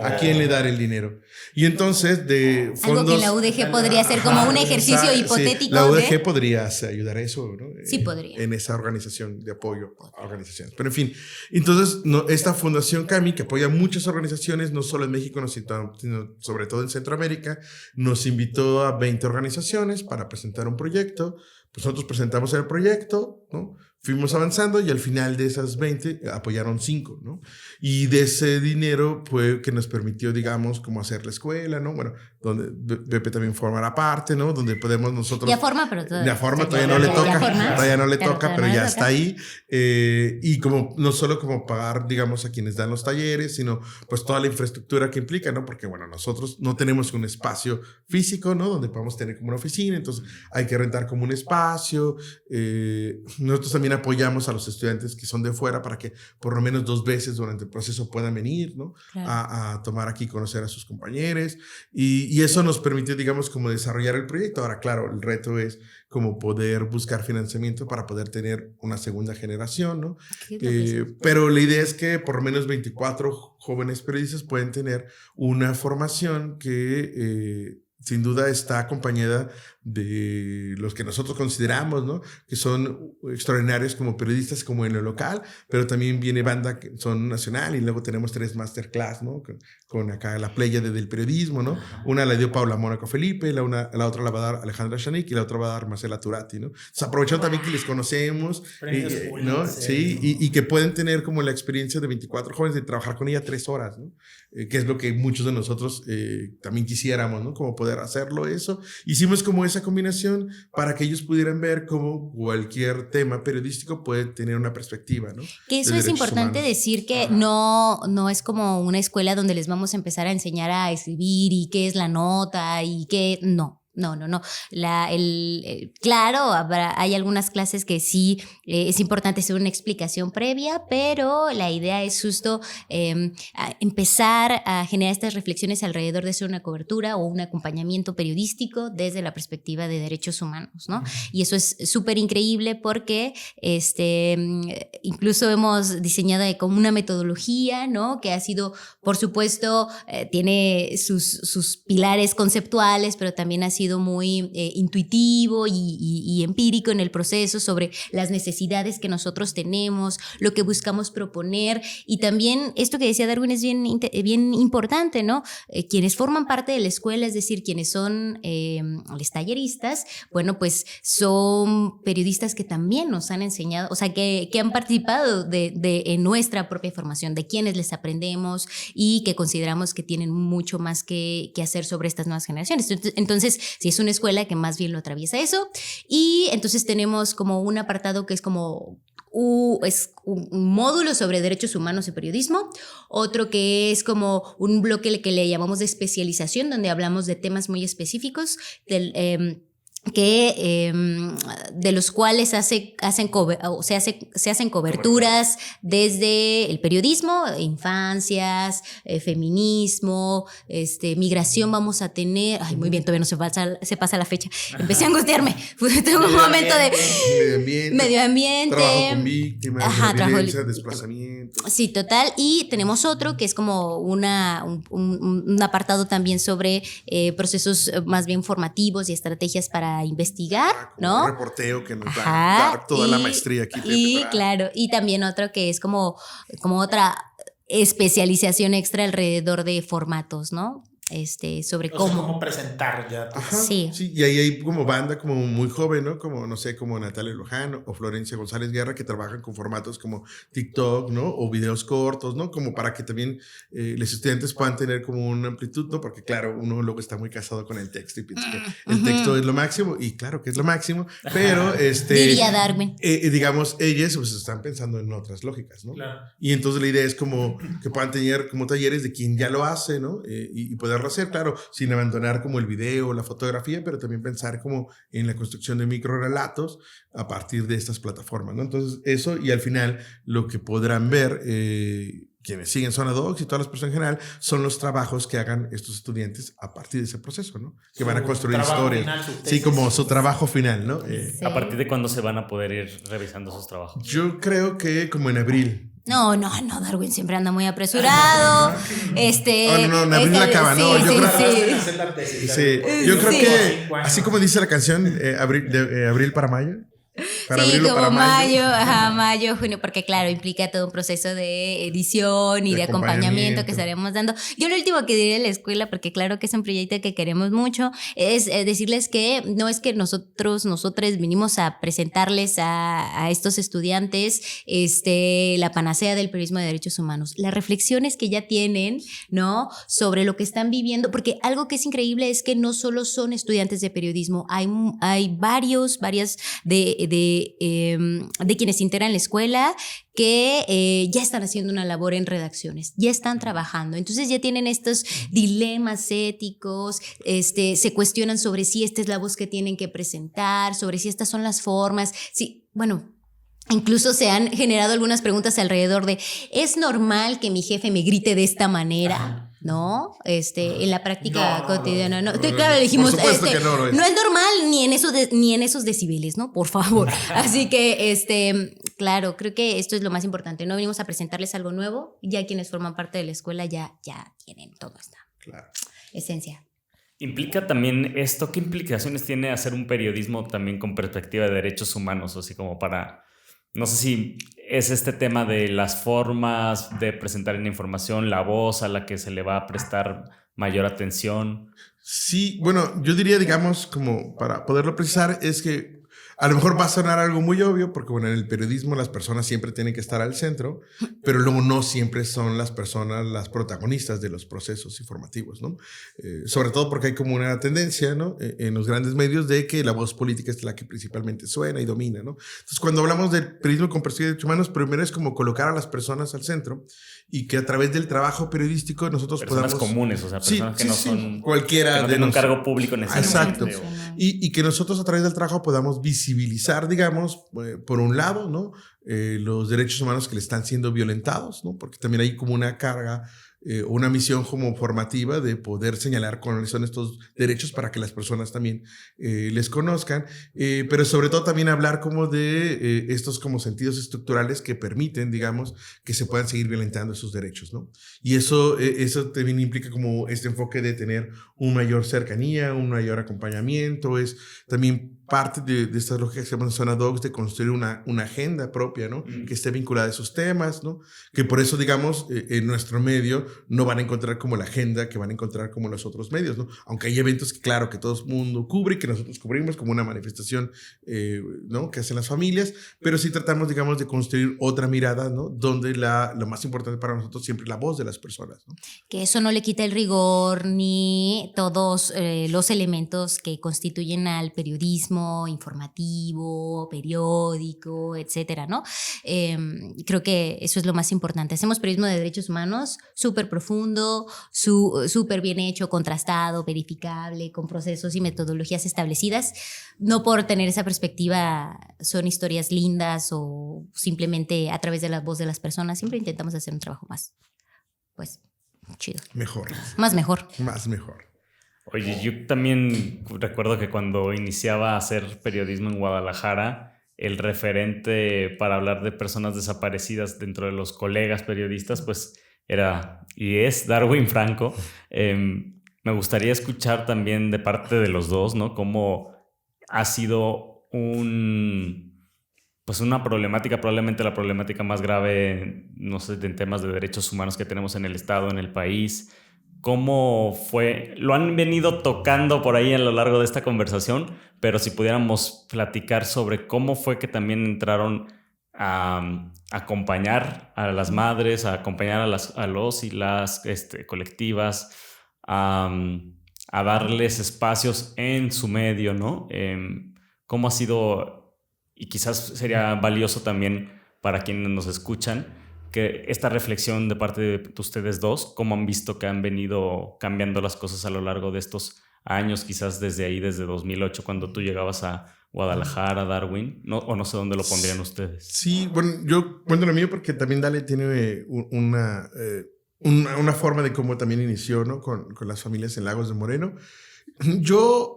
a quién le dar el dinero. Y entonces de fondos... Algo que la UDG podría ser como un ejercicio hipotético. Sí, la UDG podría ayudar a eso, ¿no? Sí, podría. En esa organización de apoyo a organizaciones. Pero en fin, entonces esta Fundación CAMI, que apoya muchas organizaciones, no solo en México, sino sobre todo en Centroamérica, nos invitó a 20 organizaciones para presentar un proyecto. Pues nosotros presentamos el proyecto, ¿no? Fuimos avanzando y al final de esas 20 apoyaron 5, ¿no? Y de ese dinero fue que nos permitió, digamos, como hacer la escuela, ¿no? Bueno, donde Pepe también formará parte, ¿no? Donde podemos nosotros... Ya forma, pero todavía... Ya forma, todavía no le toca, todavía no le toca, pero ya está ahí. Y como no solo como pagar, digamos, a quienes dan los talleres, sino pues toda la infraestructura que implica, ¿no? Porque, bueno, nosotros no tenemos un espacio físico, ¿no? Donde podamos tener como una oficina, entonces hay que rentar como un espacio. Nosotros también apoyamos a los estudiantes que son de fuera para que por lo menos 2 veces durante el proceso puedan venir, ¿no? Claro. A tomar aquí, conocer a sus compañeros, y eso nos permitió, digamos, como desarrollar el proyecto. Ahora, claro, el reto es como poder buscar financiamiento para poder tener una segunda generación, ¿no? Pero la idea es que por lo menos 24 jóvenes periodistas pueden tener una formación que sin duda está acompañada de los que nosotros consideramos, ¿no? Que son extraordinarios como periodistas, como en lo local, pero también viene banda que son nacional y luego tenemos 3 masterclass, ¿no? Con acá la pléyade del periodismo, ¿no? Una la dio Paula Mónaco Felipe, la otra la va a dar Alejandra Shanik y la otra va a dar Marcela Turati, ¿no? Entonces, aprovechando también que les conocemos, ¿no? Sí, y que pueden tener como la experiencia de 24 jóvenes de trabajar con ella 3 horas, ¿no? Que es lo que muchos de nosotros también quisiéramos, ¿no? Como poder hacerlo eso. Hicimos como esa combinación para que ellos pudieran ver cómo cualquier tema periodístico puede tener una perspectiva, ¿no? Que eso es importante decir que no es como una escuela donde les vamos a empezar a enseñar a escribir y qué es la nota y qué... No. Claro, hay algunas clases que sí es importante hacer una explicación previa, pero la idea es justo empezar a generar estas reflexiones alrededor de hacer una cobertura o un acompañamiento periodístico desde la perspectiva de derechos humanos, ¿no? Y eso es súper increíble porque incluso hemos diseñado como una metodología, ¿no? Que ha sido, por supuesto, tiene sus pilares conceptuales, pero también ha sido muy intuitivo y empírico en el proceso sobre las necesidades que nosotros tenemos, lo que buscamos proponer, y también esto que decía Darwin es bien importante, ¿no? Quienes forman parte de la escuela, es decir, quienes son los talleristas, bueno, pues son periodistas que también nos han enseñado, o sea, que han participado en nuestra propia formación, de quienes les aprendemos y que consideramos que tienen mucho más que hacer sobre estas nuevas generaciones. Entonces, si es una escuela que más bien lo atraviesa eso, y entonces tenemos como un apartado que es como es un módulo sobre derechos humanos y periodismo, otro que es como un bloque que le llamamos de especialización, donde hablamos de temas muy específicos de los cuales se hacen coberturas desde el periodismo, infancias, feminismo, migración. Vamos a tener, muy bien, todavía no se pasa la fecha, empecé a angustiarme, tengo un momento de medio ambiente, trabajo con víctimas, violencia, desplazamiento. Sí, total. Y tenemos otro que es como un apartado también sobre procesos más bien formativos y estrategias para investigar, ¿no? Un reporteo que nos va a dar toda la maestría aquí. Y claro, y también otro que es como otra especialización extra alrededor de formatos, ¿no? Sobre cómo presentar ya. Sí. Y ahí hay como banda como muy joven, ¿no? Como, no sé, como Natalia Lojano o Florencia González Guerra, que trabajan con formatos como TikTok, ¿no? O videos cortos, ¿no? Como para que también los estudiantes puedan tener como una amplitud, ¿no? Porque claro, uno luego está muy casado con el texto y piensa que el texto es lo máximo, y claro que es lo máximo, pero diría Darwin. Digamos, ellas pues están pensando en otras lógicas, ¿no? Claro. Y entonces la idea es como que puedan tener como talleres de quien ya lo hace, ¿no? Y poder hacer, claro, sin abandonar como el video, la fotografía, pero también pensar como en la construcción de microrelatos a partir de estas plataformas, ¿no? Entonces eso, y al final lo que podrán ver quienes siguen Zona Docs y todas las personas en general son los trabajos que hagan estos estudiantes a partir de ese proceso, ¿no? Que van a construir historias. Sí, como su trabajo final, ¿no? Sí. ¿A partir de cuándo se van a poder ir revisando sus trabajos? Yo creo que como en abril. No, Darwin siempre anda muy apresurado. En abril la acaba, ¿no? Sí, Yo creo Sí. que, así como dice la canción, abril para mayo. Para sí, abril o como para mayo, junio, porque claro, implica todo un proceso de edición y de acompañamiento que estaremos dando. Yo lo último que diré de la escuela, porque claro que es un proyecto que queremos mucho, es decirles que no es que nosotros vinimos a presentarles a estos estudiantes la panacea del periodismo de derechos humanos. Las reflexiones que ya tienen, ¿no? Sobre lo que están viviendo, porque algo que es increíble es que no solo son estudiantes de periodismo, hay varias de quienes integran la escuela que ya están haciendo una labor en redacciones, ya están trabajando, entonces ya tienen estos dilemas éticos, se cuestionan sobre si esta es la voz que tienen que presentar, sobre si estas son las formas, sí, bueno. Incluso se han generado algunas preguntas alrededor de, ¿es normal que mi jefe me grite de esta manera? ¿No? En la práctica cotidiana. No. Claro, le dijimos, no es normal ni en esos decibeles, ¿no? Por favor. Así que, claro, creo que esto es lo más importante. No venimos a presentarles algo nuevo, ya quienes forman parte de la escuela ya tienen toda esta esencia. ¿Implica también esto? ¿Qué implicaciones tiene hacer un periodismo también con perspectiva de derechos humanos? Así como para, no sé si es este tema de las formas de presentar la información, la voz a la que se le va a prestar mayor atención. Sí, bueno, yo diría, digamos, como para poderlo precisar, es que a lo mejor va a sonar algo muy obvio, porque bueno, en el periodismo las personas siempre tienen que estar al centro, pero luego no siempre son las personas las protagonistas de los procesos informativos, ¿no? Sobre todo porque hay como una tendencia, ¿no? En los grandes medios de que la voz política es la que principalmente suena y domina, ¿no? Entonces, cuando hablamos del periodismo con perspectiva de derechos humanos, primero es como colocar a las personas al centro y que a través del trabajo periodístico nosotros personas podamos... comunes, o sea, personas que no son... Cualquiera que no tienen un cargo público necesariamente. Exacto. Y que nosotros a través del trabajo podamos visibilizar, digamos, por un lado, ¿no? Los derechos humanos que le están siendo violentados, ¿no? Porque también hay como una carga, una misión como formativa de poder señalar cuáles son estos derechos para que las personas también les conozcan, pero sobre todo también hablar como de estos como sentidos estructurales que permiten, digamos, que se puedan seguir violentando esos derechos, ¿no? Y eso también implica como este enfoque de tener una mayor cercanía, un mayor acompañamiento, es también parte de estas lógicas que se llaman Zona Docs, de construir una agenda propia, ¿no? Que esté vinculada a esos temas, ¿no? Que por eso, digamos, en nuestro medio no van a encontrar como la agenda que van a encontrar como los otros medios, ¿no? Aunque hay eventos que, claro, que todo el mundo cubre y que nosotros cubrimos como una manifestación, ¿no? Que hacen las familias, pero sí tratamos, digamos, de construir otra mirada, ¿no? Donde lo más importante para nosotros siempre es la voz de las personas, ¿no? Que eso no le quita el rigor ni todos los elementos que constituyen al periodismo informativo, periódico, etcétera, ¿no? Creo que eso es lo más importante. Hacemos periodismo de derechos humanos súper profundo, súper bien hecho, contrastado, verificable, con procesos y metodologías establecidas. No por tener esa perspectiva son historias lindas o simplemente a través de la voz de las personas. Siempre intentamos hacer un trabajo más, pues, chido. Mejor. Más mejor. Más mejor. Oye, yo también recuerdo que cuando iniciaba a hacer periodismo en Guadalajara, el referente para hablar de personas desaparecidas dentro de los colegas periodistas, pues era y es Darwin Franco. Me gustaría escuchar también de parte de los dos, ¿no? Cómo ha sido pues una problemática, probablemente la problemática más grave, no sé, en temas de derechos humanos que tenemos en el Estado, en el país. ¿Cómo fue? Lo han venido tocando por ahí a lo largo de esta conversación, pero si pudiéramos platicar sobre cómo fue que también entraron a acompañar a las madres, a acompañar a los y las colectivas, a darles espacios en su medio, ¿no? ¿Cómo ha sido? Y quizás sería valioso también para quienes nos escuchan, que esta reflexión de parte de ustedes dos, cómo han visto que han venido cambiando las cosas a lo largo de estos años, quizás desde 2008, cuando tú llegabas a Guadalajara, Darwin, ¿no? O no sé dónde lo pondrían ustedes. Sí, bueno, yo cuento lo mío porque también Dale tiene una forma de cómo también inició, ¿no? Con las familias en Lagos de Moreno.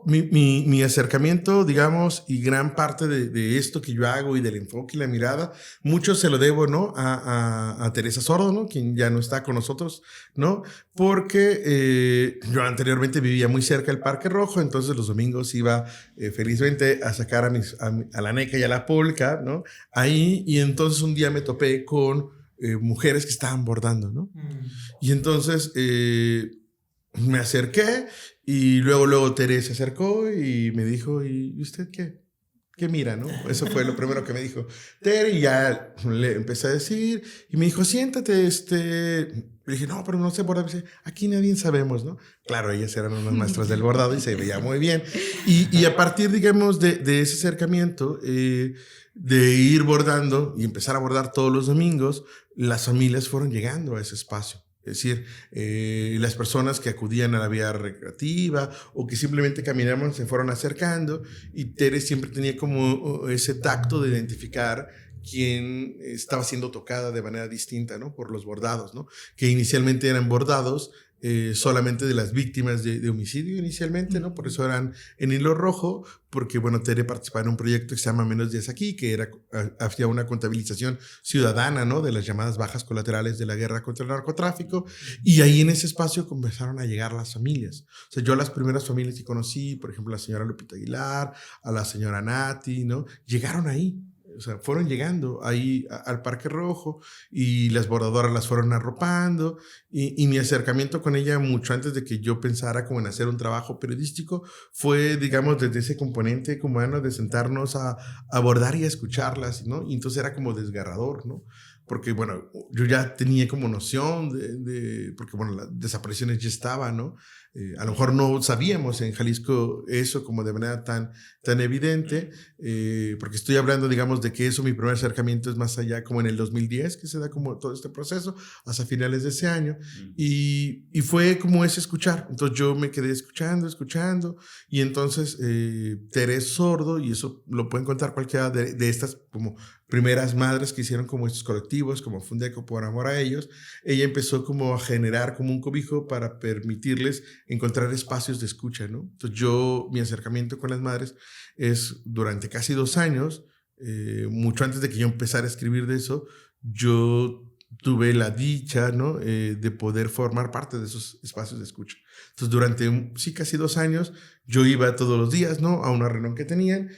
Mi acercamiento, digamos, y gran parte de esto que yo hago y del enfoque y la mirada, mucho se lo debo, ¿no? A Teresa Sordo, ¿no? Quien ya no está con nosotros, ¿no? Porque yo anteriormente vivía muy cerca del Parque Rojo, entonces los domingos iba felizmente a sacar a la NECA y a la Polca, ¿no? Ahí, y entonces un día me topé con mujeres que estaban bordando, ¿no? Y entonces me acerqué. Y luego Tere se acercó y me dijo, ¿y usted qué mira, no? Eso fue lo primero que me dijo Tere, y ya le empecé a decir, y me dijo, siéntate, Le dije, no, pero no sé bordar. Dice, aquí nadie sabemos, ¿no? Claro, ellas eran unas maestras del bordado y se veía muy bien. Y a partir, digamos, de ese acercamiento, de ir bordando y empezar a bordar todos los domingos, las familias fueron llegando a ese espacio. Es decir, las personas que acudían a la vía recreativa o que simplemente caminaban se fueron acercando, y Tere siempre tenía como ese tacto de identificar quién estaba siendo tocada de manera distinta, ¿no? Por los bordados, ¿no? Que inicialmente eran bordados solamente de las víctimas de homicidio inicialmente, ¿no? Por eso eran en hilo rojo, porque, bueno, Tere participaba en un proyecto que se llama Menos Días Aquí, que hacía una contabilización ciudadana, ¿no? De las llamadas bajas colaterales de la guerra contra el narcotráfico, y ahí en ese espacio comenzaron a llegar las familias. O sea, yo las primeras familias que conocí, por ejemplo, la señora Lupita Aguilar, a la señora Nati, ¿no? Llegaron ahí. O sea, fueron llegando ahí al Parque Rojo y las bordadoras las fueron arropando y mi acercamiento con ella mucho antes de que yo pensara como en hacer un trabajo periodístico fue, digamos, desde ese componente humano de sentarnos a abordar y a escucharlas, ¿no? Y entonces era como desgarrador, ¿no? Porque, bueno, yo ya tenía como noción porque, bueno, las desapariciones ya estaban, ¿no? A lo mejor no sabíamos en Jalisco eso como de manera tan evidente, porque estoy hablando, digamos, de que eso, mi primer acercamiento es más allá como en el 2010, que se da como todo este proceso, hasta finales de ese año, y fue como ese escuchar. Entonces yo me quedé escuchando, y entonces Tere es sordo, y eso lo pueden contar cualquiera de estas como primeras madres que hicieron como estos colectivos, como Fundeco por amor a ellos. Ella empezó como a generar como un cobijo para permitirles encontrar espacios de escucha, ¿no? Entonces mi acercamiento con las madres es durante casi 2 años, mucho antes de que yo empezara a escribir de eso, yo tuve la dicha, ¿no? De poder formar parte de esos espacios de escucha. Entonces durante casi 2 años yo iba todos los días, ¿no? A una reunión que tenían,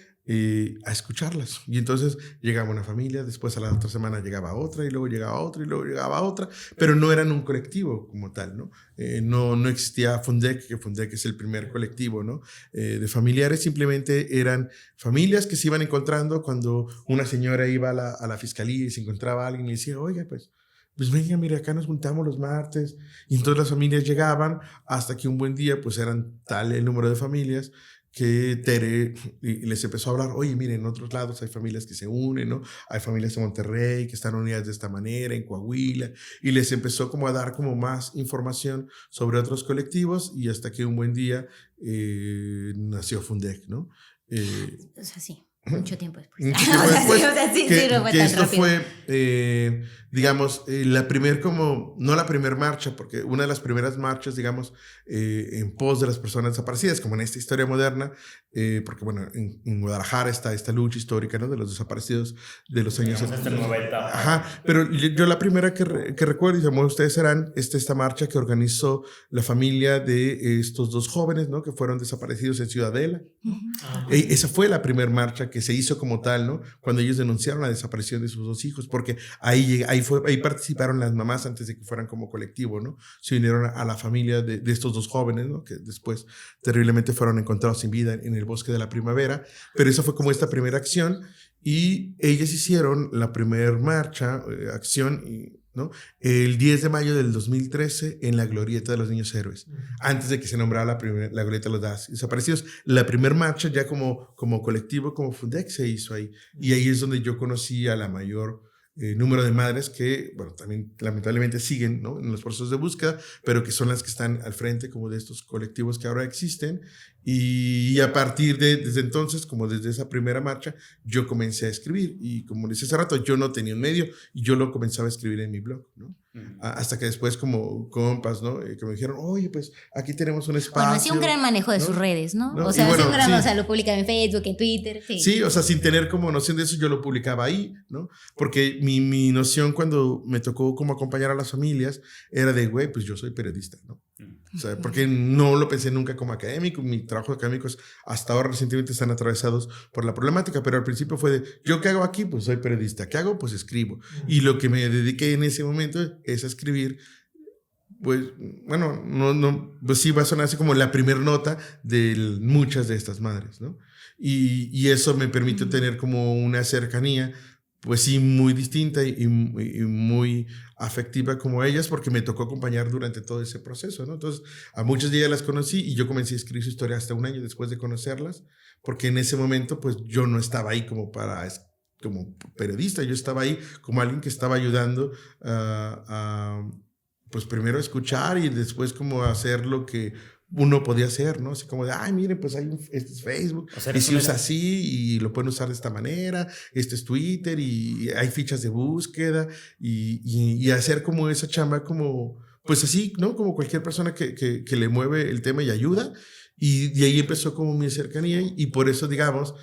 a escucharlas. Y entonces llegaba una familia, después a la otra semana llegaba otra, y luego llegaba otra, y luego llegaba otra, pero no eran un colectivo como tal, ¿no? No existía Fundec, que Fundec es el primer colectivo, ¿no? De familiares, simplemente eran familias que se iban encontrando cuando una señora iba a la fiscalía y se encontraba a alguien y decía, oiga, pues venga, mire, acá nos juntamos los martes. Y entonces las familias llegaban hasta que un buen día, pues eran tal el número de familias que Tere les empezó a hablar, oye, miren, en otros lados hay familias que se unen, ¿no? Hay familias en Monterrey que están unidas de esta manera, en Coahuila, y les empezó como a dar como más información sobre otros colectivos, y hasta que un buen día nació Fundec, ¿no? O sea, sí. Mucho tiempo después. Mucho tiempo después. Que esto fue, digamos, la primer como, no la primer marcha, porque una de las primeras marchas, digamos, en pos de las personas desaparecidas, como en esta historia moderna, porque bueno, en Guadalajara está esta lucha histórica, ¿no? De los desaparecidos de los años 90. Ajá, pero yo la primera que recuerdo, y como ustedes serán, esta marcha que organizó la familia de estos 2 jóvenes, ¿no? Que fueron desaparecidos en Ciudadela. Esa fue la primera marcha que se hizo como tal, ¿no? Cuando ellos denunciaron la desaparición de sus 2 hijos, porque ahí participaron las mamás antes de que fueran como colectivo, ¿no? Se unieron a la familia de estos 2 jóvenes, ¿no? Que después terriblemente fueron encontrados sin vida en el bosque de la primavera, pero esa fue como esta primera acción, y ellas hicieron la primera marcha, acción, ¿no? El 10 de mayo del 2013 en la Glorieta de los Niños Héroes, antes de que se nombrara la Glorieta de los Desaparecidos. La primera marcha ya como colectivo, como Fundec, se hizo ahí, y ahí es donde yo conocí a la mayor número de madres que, bueno, también lamentablemente siguen, ¿no? En los procesos de búsqueda, pero que son las que están al frente como de estos colectivos que ahora existen. Y a partir desde entonces, como desde esa primera marcha, yo comencé a escribir, y como les decía hace rato, yo no tenía un medio y yo lo comenzaba a escribir en mi blog, ¿no? Hasta que después como compas, ¿no? Que me dijeron, oye, pues aquí tenemos un espacio. Bueno, hacía un gran manejo de sus redes, ¿no? ¿no? O sea, bueno, o sea, lo publicaba en Facebook, en Twitter. Sí, o sea, sin tener como noción de eso, yo lo publicaba ahí, ¿no? Porque mi noción cuando me tocó como acompañar a las familias era de, güey, pues yo soy periodista, ¿no? O sea, porque no lo pensé nunca como académico. Mis trabajos académicos hasta ahora recientemente están atravesados por la problemática, pero al principio fue de, ¿yo qué hago aquí? Pues soy periodista. ¿Qué hago? Pues escribo. Y lo que me dediqué en ese momento es a escribir, pues, bueno, pues sí va a sonar así como la primera nota de muchas de estas madres, ¿no? Y eso me permitió tener como una cercanía, pues sí, muy distinta y muy afectiva como ellas, porque me tocó acompañar durante todo ese proceso, ¿no? Entonces, a muchas de ellas las conocí y yo comencé a escribir su historia hasta 1 año después de conocerlas, porque en ese momento, pues yo no estaba ahí como periodista, yo estaba ahí como alguien que estaba ayudando pues primero a escuchar y después como a hacer lo que uno podía hacer, ¿no? Así como de, ay, miren, pues hay este es Facebook, o sea, y se usa así y lo pueden usar de esta manera, este es Twitter y hay fichas de búsqueda y hacer como esa chamba como, pues así, ¿no? Como cualquier persona que le mueve el tema y ayuda. Y de ahí empezó como mi cercanía y por eso, digamos,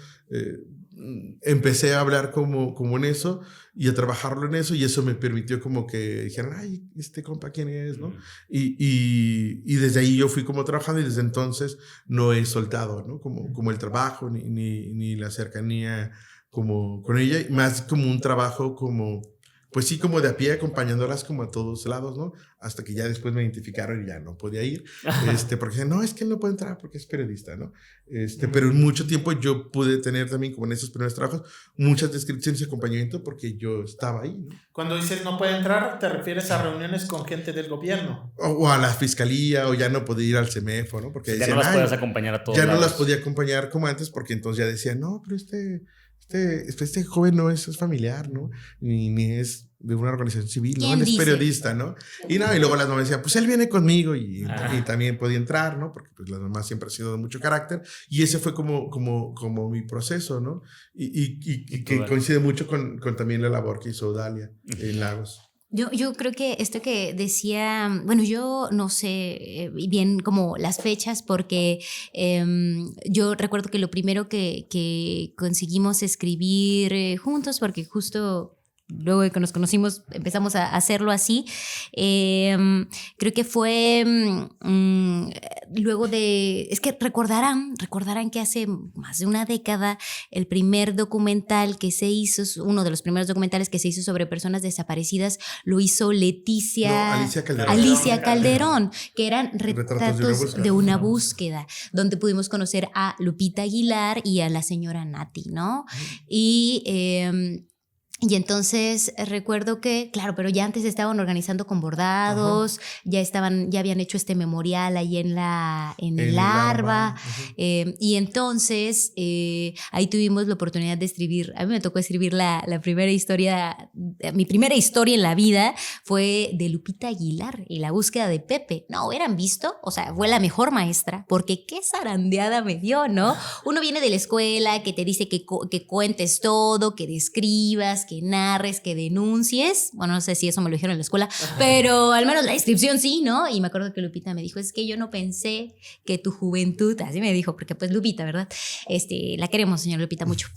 empecé a hablar como en eso y a trabajarlo en eso y eso me permitió como que dijeran, ay, este compa, ¿quién es? ¿No? Y desde ahí yo fui como trabajando y desde entonces no he soltado, ¿no? Como el trabajo ni la cercanía como con ella, más como un trabajo como... Pues sí, como de a pie, acompañándolas como a todos lados, ¿no? Hasta que ya después me identificaron y ya no podía ir. Porque decían, no, es que él no puede entrar porque es periodista, ¿no? Pero en mucho tiempo yo pude tener también, como en esos primeros trabajos, muchas descripciones y acompañamiento porque yo estaba ahí, ¿no? Cuando dices no puede entrar, ¿te refieres a reuniones con gente del gobierno? O a la fiscalía, o ya no podía ir al CEMEFO, ¿no? Porque ya decían, no las puedes acompañar a todos ya lados. no las podía acompañar como antes porque entonces ya decían, no, pero este joven no es familiar, ¿no? Ni es de una organización civil, ¿no? Él es periodista, ¿no? Y luego las mamás decían, pues él viene conmigo y también podía entrar, ¿no? Porque pues las mamás siempre han sido de mucho carácter y ese fue como mi proceso, ¿no? Y que coincide mucho con también la labor que hizo Dalia en Lagos. Yo creo que esto que decía, bueno, yo no sé bien como las fechas porque yo recuerdo que lo primero que conseguimos escribir juntos, porque justo luego de que nos conocimos empezamos a hacerlo así, creo que fue luego de, es que recordarán que hace más de una década el primer documental que se hizo, uno de los primeros documentales que se hizo sobre personas desaparecidas lo hizo Alicia Calderón, que eran retratos de una búsqueda, donde pudimos conocer a Lupita Aguilar y a la señora Nati, ¿no? Y entonces recuerdo que, claro, pero ya antes estaban organizando con bordados, ya habían hecho este memorial ahí en el Larva. Y entonces ahí tuvimos la oportunidad de escribir, a mí me tocó escribir la primera historia, mi primera historia en la vida fue de Lupita Aguilar y la búsqueda de Pepe. No, ¿hubieran visto? O sea, fue la mejor maestra, porque qué zarandeada me dio, ¿no? Uno viene de la escuela que te dice que cuentes todo, que describas, que narres, que denuncies. Bueno, no sé si eso me lo dijeron en la escuela, pero al menos la descripción sí, ¿no? Y me acuerdo que Lupita me dijo, es que yo no pensé que tu juventud, así me dijo, porque pues Lupita, ¿verdad? La queremos, señor Lupita, mucho.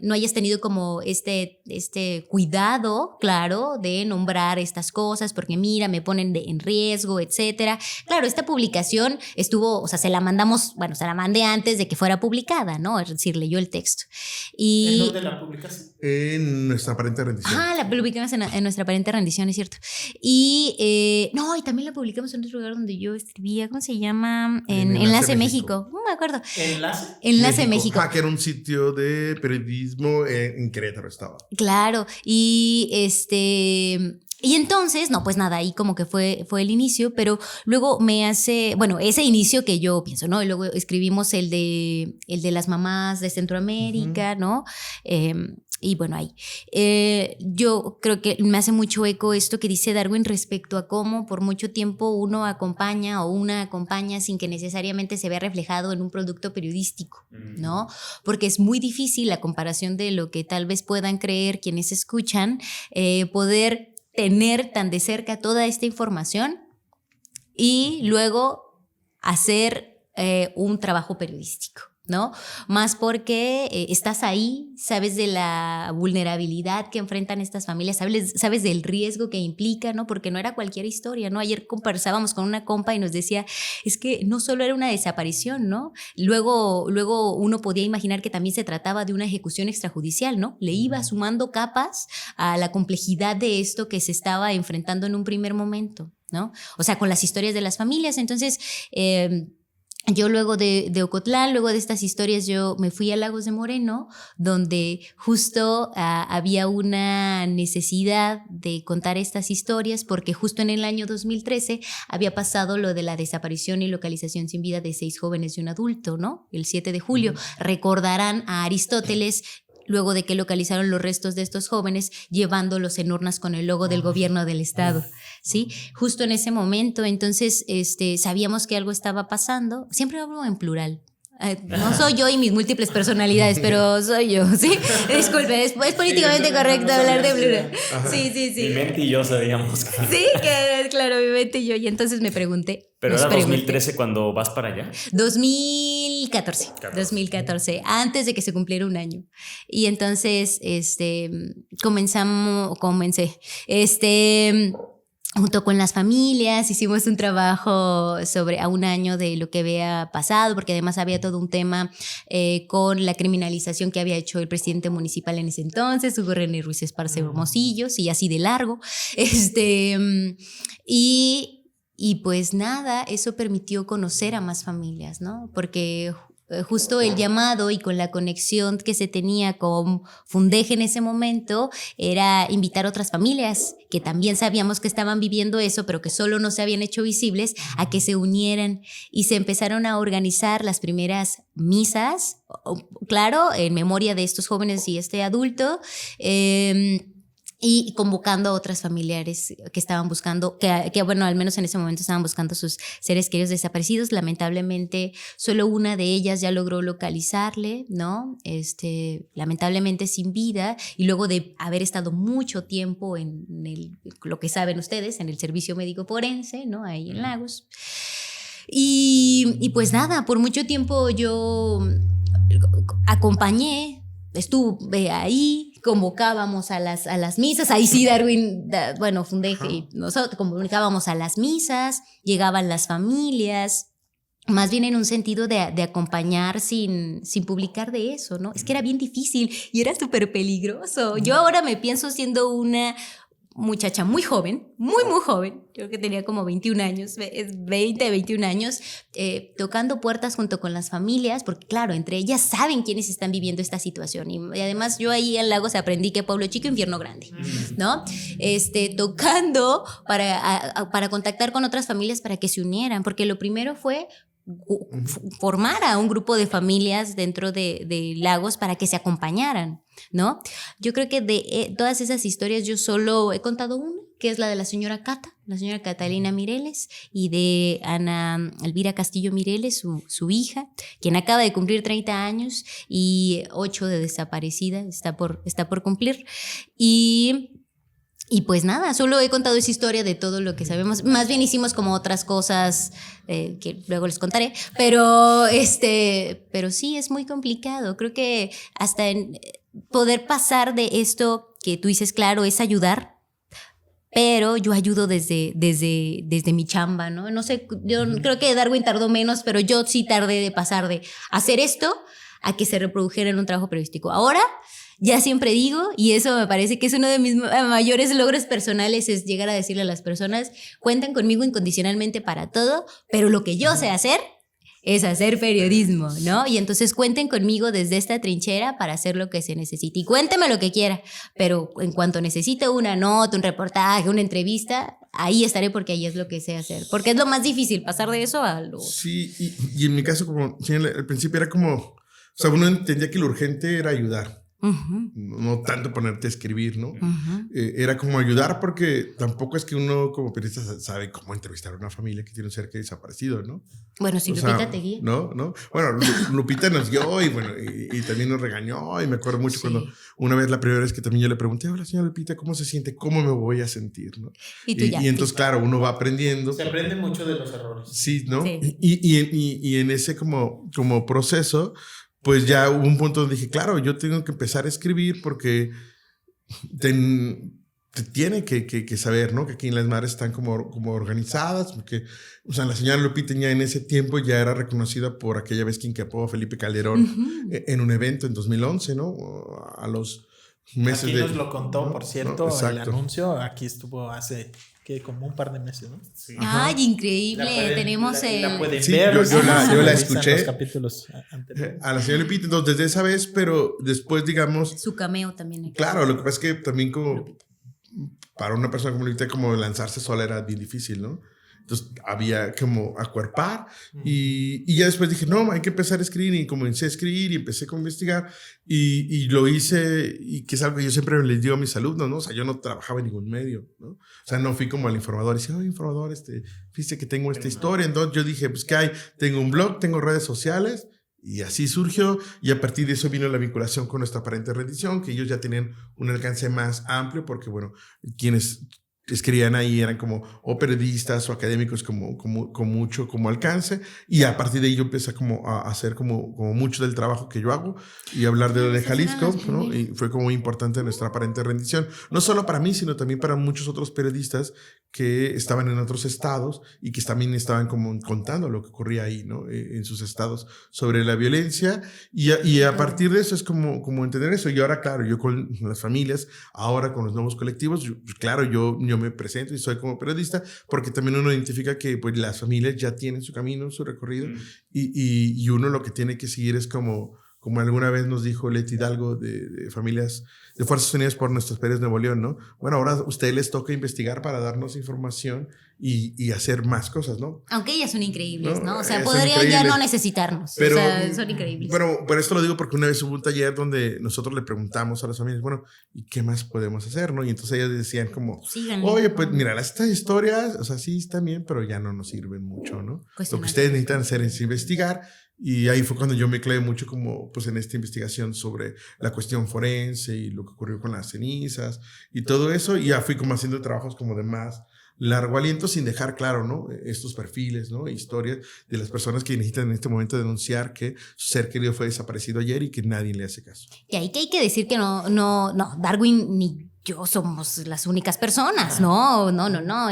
No hayas tenido como este cuidado, claro, de nombrar estas cosas, porque mira, me ponen en riesgo, etcétera. Claro, esta publicación estuvo, o sea, se la mandé antes de que fuera publicada, ¿no? Es decir, leyó el texto. ¿En dónde la publicas? En nuestra aparente rendición. La publicamos en nuestra aparente rendición, es cierto. Y también la publicamos en otro lugar donde yo escribía, ¿cómo se llama? En Enlace México. No me acuerdo. ¿Enlace México? Que era un sitio de periodismo en Querétaro estaba. Claro, y entonces, no, pues nada, ahí como que fue el inicio, pero luego ese inicio que yo pienso, ¿no? Y luego escribimos el de las mamás de Centroamérica, ¿no? Y bueno, ahí. Yo creo que me hace mucho eco esto que dice Darwin respecto a cómo por mucho tiempo uno acompaña o una acompaña sin que necesariamente se vea reflejado en un producto periodístico, ¿no? Porque es muy difícil la comparación de lo que tal vez puedan creer quienes escuchan, poder tener tan de cerca toda esta información y luego hacer un trabajo periodístico, ¿no? Más porque estás ahí, sabes de la vulnerabilidad que enfrentan estas familias, sabes del riesgo que implica, ¿no? Porque no era cualquier historia, ¿no? Ayer conversábamos con una compa y nos decía, es que no solo era una desaparición, ¿no? Luego uno podía imaginar que también se trataba de una ejecución extrajudicial, ¿no? Le iba sumando capas a la complejidad de esto que se estaba enfrentando en un primer momento, ¿no? O sea, con las historias de las familias. Entonces, yo luego de Ocotlán, luego de estas historias, yo me fui a Lagos de Moreno, donde justo había una necesidad de contar estas historias, porque justo en el año 2013 había pasado lo de la desaparición y localización sin vida de 6 jóvenes y un adulto, ¿no? El 7 de julio. Recordarán a Aristóteles, luego de que localizaron los restos de estos jóvenes, llevándolos en urnas con el logo del gobierno del estado, ¿sí? Justo en ese momento, entonces, sabíamos que algo estaba pasando. Siempre hablo en plural. No soy yo y mis múltiples personalidades, pero soy yo, ¿sí? Disculpe, es políticamente correcto hablar de plural. Sí. Mi mente y yo sabíamos que... Sí, que claro, mi mente y yo. Y entonces me pregunté. ¿Pero era 2013 cuando vas para allá? 2014, antes de que se cumpliera un año. Y entonces, comencé, junto con las familias, hicimos un trabajo a un año de lo que había pasado, porque además había todo un tema con la criminalización que había hecho el presidente municipal en ese entonces, Hugo René Ruiz Esparce Hermosillos, y así de largo. Y pues nada, eso permitió conocer a más familias, ¿no? Porque justo el llamado y con la conexión que se tenía con Fundeje en ese momento era invitar a otras familias que también sabíamos que estaban viviendo eso, pero que solo no se habían hecho visibles, a que se unieran y se empezaron a organizar las primeras misas, claro, en memoria de estos jóvenes y este adulto, y convocando a otras familiares que estaban buscando, que bueno, al menos en ese momento estaban buscando sus seres queridos desaparecidos. Lamentablemente, solo una de ellas ya logró localizarle, ¿no? Lamentablemente sin vida, y luego de haber estado mucho tiempo en lo que saben ustedes, en el servicio médico forense, ¿no? Ahí en Lagos. Y pues nada, por mucho tiempo yo acompañé, estuve ahí, convocábamos a las misas, ahí sí Darwin, Fundeje y nosotros comunicábamos a las misas, llegaban las familias, más bien en un sentido de acompañar sin publicar de eso, ¿no? Es que era bien difícil y era súper peligroso. Yo ahora me pienso siendo una muchacha muy joven, muy joven, creo que tenía como 21 años, 21 años, tocando puertas junto con las familias, porque claro, entre ellas saben quiénes están viviendo esta situación, y además yo ahí en Lagos aprendí que pueblo chico, infierno grande, ¿no? Tocando para contactar con otras familias para que se unieran, porque lo primero fue formar a un grupo de familias dentro de Lagos para que se acompañaran, ¿no? Yo creo que de todas esas historias yo solo he contado una, que es la de la señora Catalina Mireles, y de Ana Elvira Castillo Mireles, su hija, quien acaba de cumplir 30 años y 8 de desaparecida, está por cumplir. Y pues nada, solo he contado esa historia de todo lo que sabemos. Más bien hicimos como otras cosas que luego les contaré, pero sí es muy complicado. Creo que hasta poder pasar de esto que tú dices, claro, es ayudar, pero yo ayudo desde mi chamba, ¿no? No sé, yo creo que Darwin tardó menos, pero yo sí tardé de pasar de hacer esto a que se reprodujera en un trabajo periodístico. Ahora ya siempre digo, y eso me parece que es uno de mis mayores logros personales, es llegar a decirle a las personas, cuentan conmigo incondicionalmente para todo, pero lo que yo sé hacer es hacer periodismo, ¿no? Y entonces cuenten conmigo desde esta trinchera para hacer lo que se necesite. Y cuénteme lo que quiera, pero en cuanto necesite una nota, un reportaje, una entrevista, ahí estaré porque ahí es lo que sé hacer. Porque es lo más difícil, pasar de eso a lo... Sí, y en mi caso, como sí, al principio era como... O sea, uno entendía que lo urgente era ayudar. Uh-huh. No tanto ponerte a escribir, ¿no? Uh-huh. Era como ayudar, porque tampoco es que uno como periodista sabe cómo entrevistar a una familia que tiene un ser que desaparecido, ¿no? Bueno, si Lupita te guía. ¿No? Bueno, Lupita nos guió y también nos regañó, y me acuerdo mucho cuando una vez, la primera vez que también yo le pregunté, hola señora Lupita, ¿cómo se siente? ¿Cómo me voy a sentir? ¿No? Y entonces, claro, uno va aprendiendo. Se aprende mucho de los errores. Sí, ¿no? Sí. Y en ese como proceso, pues ya hubo un punto donde dije, claro, yo tengo que empezar a escribir porque te tiene que saber, ¿no? Que aquí en Las Madres están como organizadas, porque, o sea, la señora Lupita ya en ese tiempo ya era reconocida por aquella vez que incapó a Felipe Calderón uh-huh. en un evento en 2011, ¿no? A los meses aquí nos lo contó, ¿no? Por cierto, ¿no? El anuncio, aquí estuvo hace... que como un par de meses, ¿no? Sí. ¡Ay, increíble! Tenemos la pueden sí, ver. Yo la escuché. Los capítulos anteriores. A la señora Lupita, entonces, desde esa vez, pero después, digamos... Su cameo también. Aquí. Claro, lo que pasa es que también como... Para una persona como Lupita, como lanzarse sola era bien difícil, ¿no? Entonces había como acuerpar y ya después dije, no, hay que empezar a escribir, y comencé a escribir y empecé a investigar y lo hice, y que es algo que yo siempre les digo a mis alumnos, ¿no? O sea, yo no trabajaba en ningún medio, ¿no? O sea, no fui como al informador y decía, informador, fíjate que tengo esta historia. Entonces yo dije, pues, ¿qué hay? Tengo un blog, tengo redes sociales Y así surgió, y a partir de eso vino la vinculación con nuestra aparente rendición, que ellos ya tenían un alcance más amplio, porque bueno, quienes escribían ahí eran como o periodistas o académicos con mucho como alcance, y a partir de ahí yo empecé como a hacer como mucho del trabajo que yo hago y hablar de Jalisco, ¿no? Y fue como muy importante nuestra aparente rendición, no solo para mí, sino también para muchos otros periodistas que estaban en otros estados y que también estaban como contando lo que ocurría ahí, ¿no? En sus estados sobre la violencia, y a partir de eso es como entender eso. Y ahora, claro, yo con las familias, ahora con los nuevos colectivos, claro, yo me presento y soy como periodista, porque también uno identifica que pues las familias ya tienen su camino, su recorrido, y uno lo que tiene que seguir es como alguna vez nos dijo Leti Hidalgo de familias de Fuerzas Unidas por Nuestros Pérez Nuevo León, ¿no? Bueno, ahora a ustedes les toca investigar para darnos información y hacer más cosas, ¿no? Aunque ellas son increíbles, ¿no? O sea, son podrían increíbles. ya no necesitarnos. Pero, o sea, son increíbles. Pero por esto lo digo porque una vez hubo un taller donde nosotros le preguntamos a las familias, bueno, ¿y qué más podemos hacer, no? Y entonces ellas decían como, oye, pues mira, estas historias, o sea, sí están bien, pero ya no nos sirven mucho, ¿no? Lo que ustedes necesitan hacer es investigar. Y ahí fue cuando yo me clavé mucho como pues en esta investigación sobre la cuestión forense y lo que ocurrió con las cenizas y todo eso, y ya fui como haciendo trabajos como de más largo aliento, sin dejar claro, ¿no? Estos perfiles, ¿no? Historias de las personas que necesitan en este momento denunciar que su ser querido fue desaparecido ayer y que nadie le hace caso. Y ahí que hay que decir que no, Darwin ni yo somos las únicas personas, no,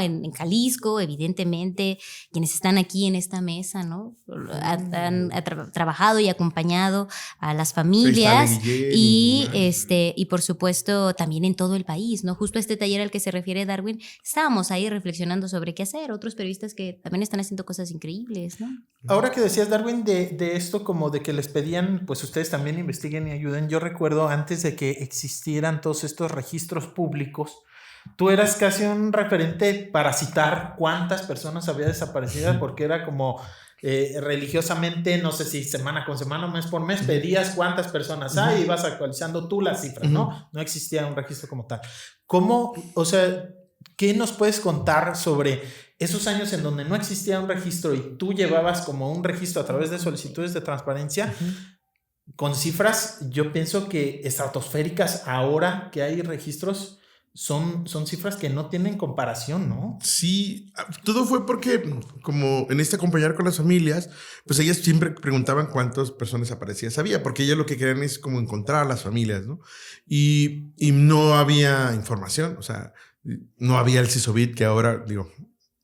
en Jalisco, evidentemente, quienes están aquí en esta mesa, ¿no? Han trabajado y acompañado a las familias y por supuesto también en todo el país, ¿no? Justo este taller al que se refiere Darwin, estábamos ahí reflexionando sobre qué hacer, otros periodistas que también están haciendo cosas increíbles, ¿no? Ahora que decías, Darwin, de esto como de que les pedían, pues ustedes también investiguen y ayuden, yo recuerdo antes de que existieran todos estos registros públicos, tú eras casi un referente para citar cuántas personas había desaparecidas, porque era como religiosamente, no sé si semana con semana o mes por mes, pedías cuántas personas hay y ibas actualizando tú las cifras, ¿no? No existía un registro como tal. ¿Cómo, o sea, qué nos puedes contar sobre esos años en donde no existía un registro y tú llevabas como un registro a través de solicitudes de transparencia? Con cifras, yo pienso que estratosféricas, ahora que hay registros, son cifras que no tienen comparación, ¿no? Sí, todo fue porque como en este acompañar con las familias, pues ellas siempre preguntaban cuántas personas desaparecidas había, porque ellas lo que querían es como encontrar a las familias, ¿no? Y no había información, o sea, no había el CISOBIT, que ahora, digo,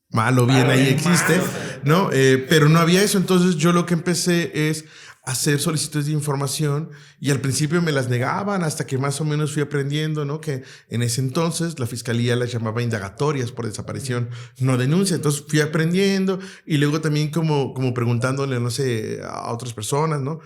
mal o bien ahí existe, ¿no? Pero no había eso, entonces yo lo que empecé es hacer solicitudes de información, y al principio me las negaban hasta que más o menos fui aprendiendo, ¿no? Que en ese entonces la fiscalía las llamaba indagatorias por desaparición, no denuncia. Entonces fui aprendiendo, y luego también como preguntándole, no sé, a otras personas, ¿no?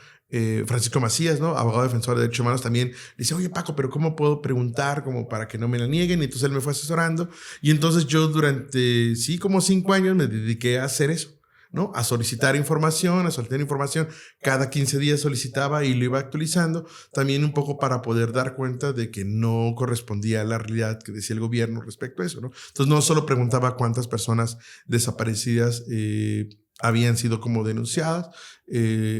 Francisco Macías, ¿no? Abogado defensor de derechos humanos, también dice, oye Paco, pero ¿cómo puedo preguntar como para que no me la nieguen? Y entonces él me fue asesorando, y entonces yo durante, sí, como 5 años me dediqué a hacer eso, ¿no? A solicitar información, a solicitar información. Cada 15 días solicitaba y lo iba actualizando, también un poco para poder dar cuenta de que no correspondía a la realidad que decía el gobierno respecto a eso, ¿no? Entonces no solo preguntaba cuántas personas desaparecidas habían sido como denunciadas,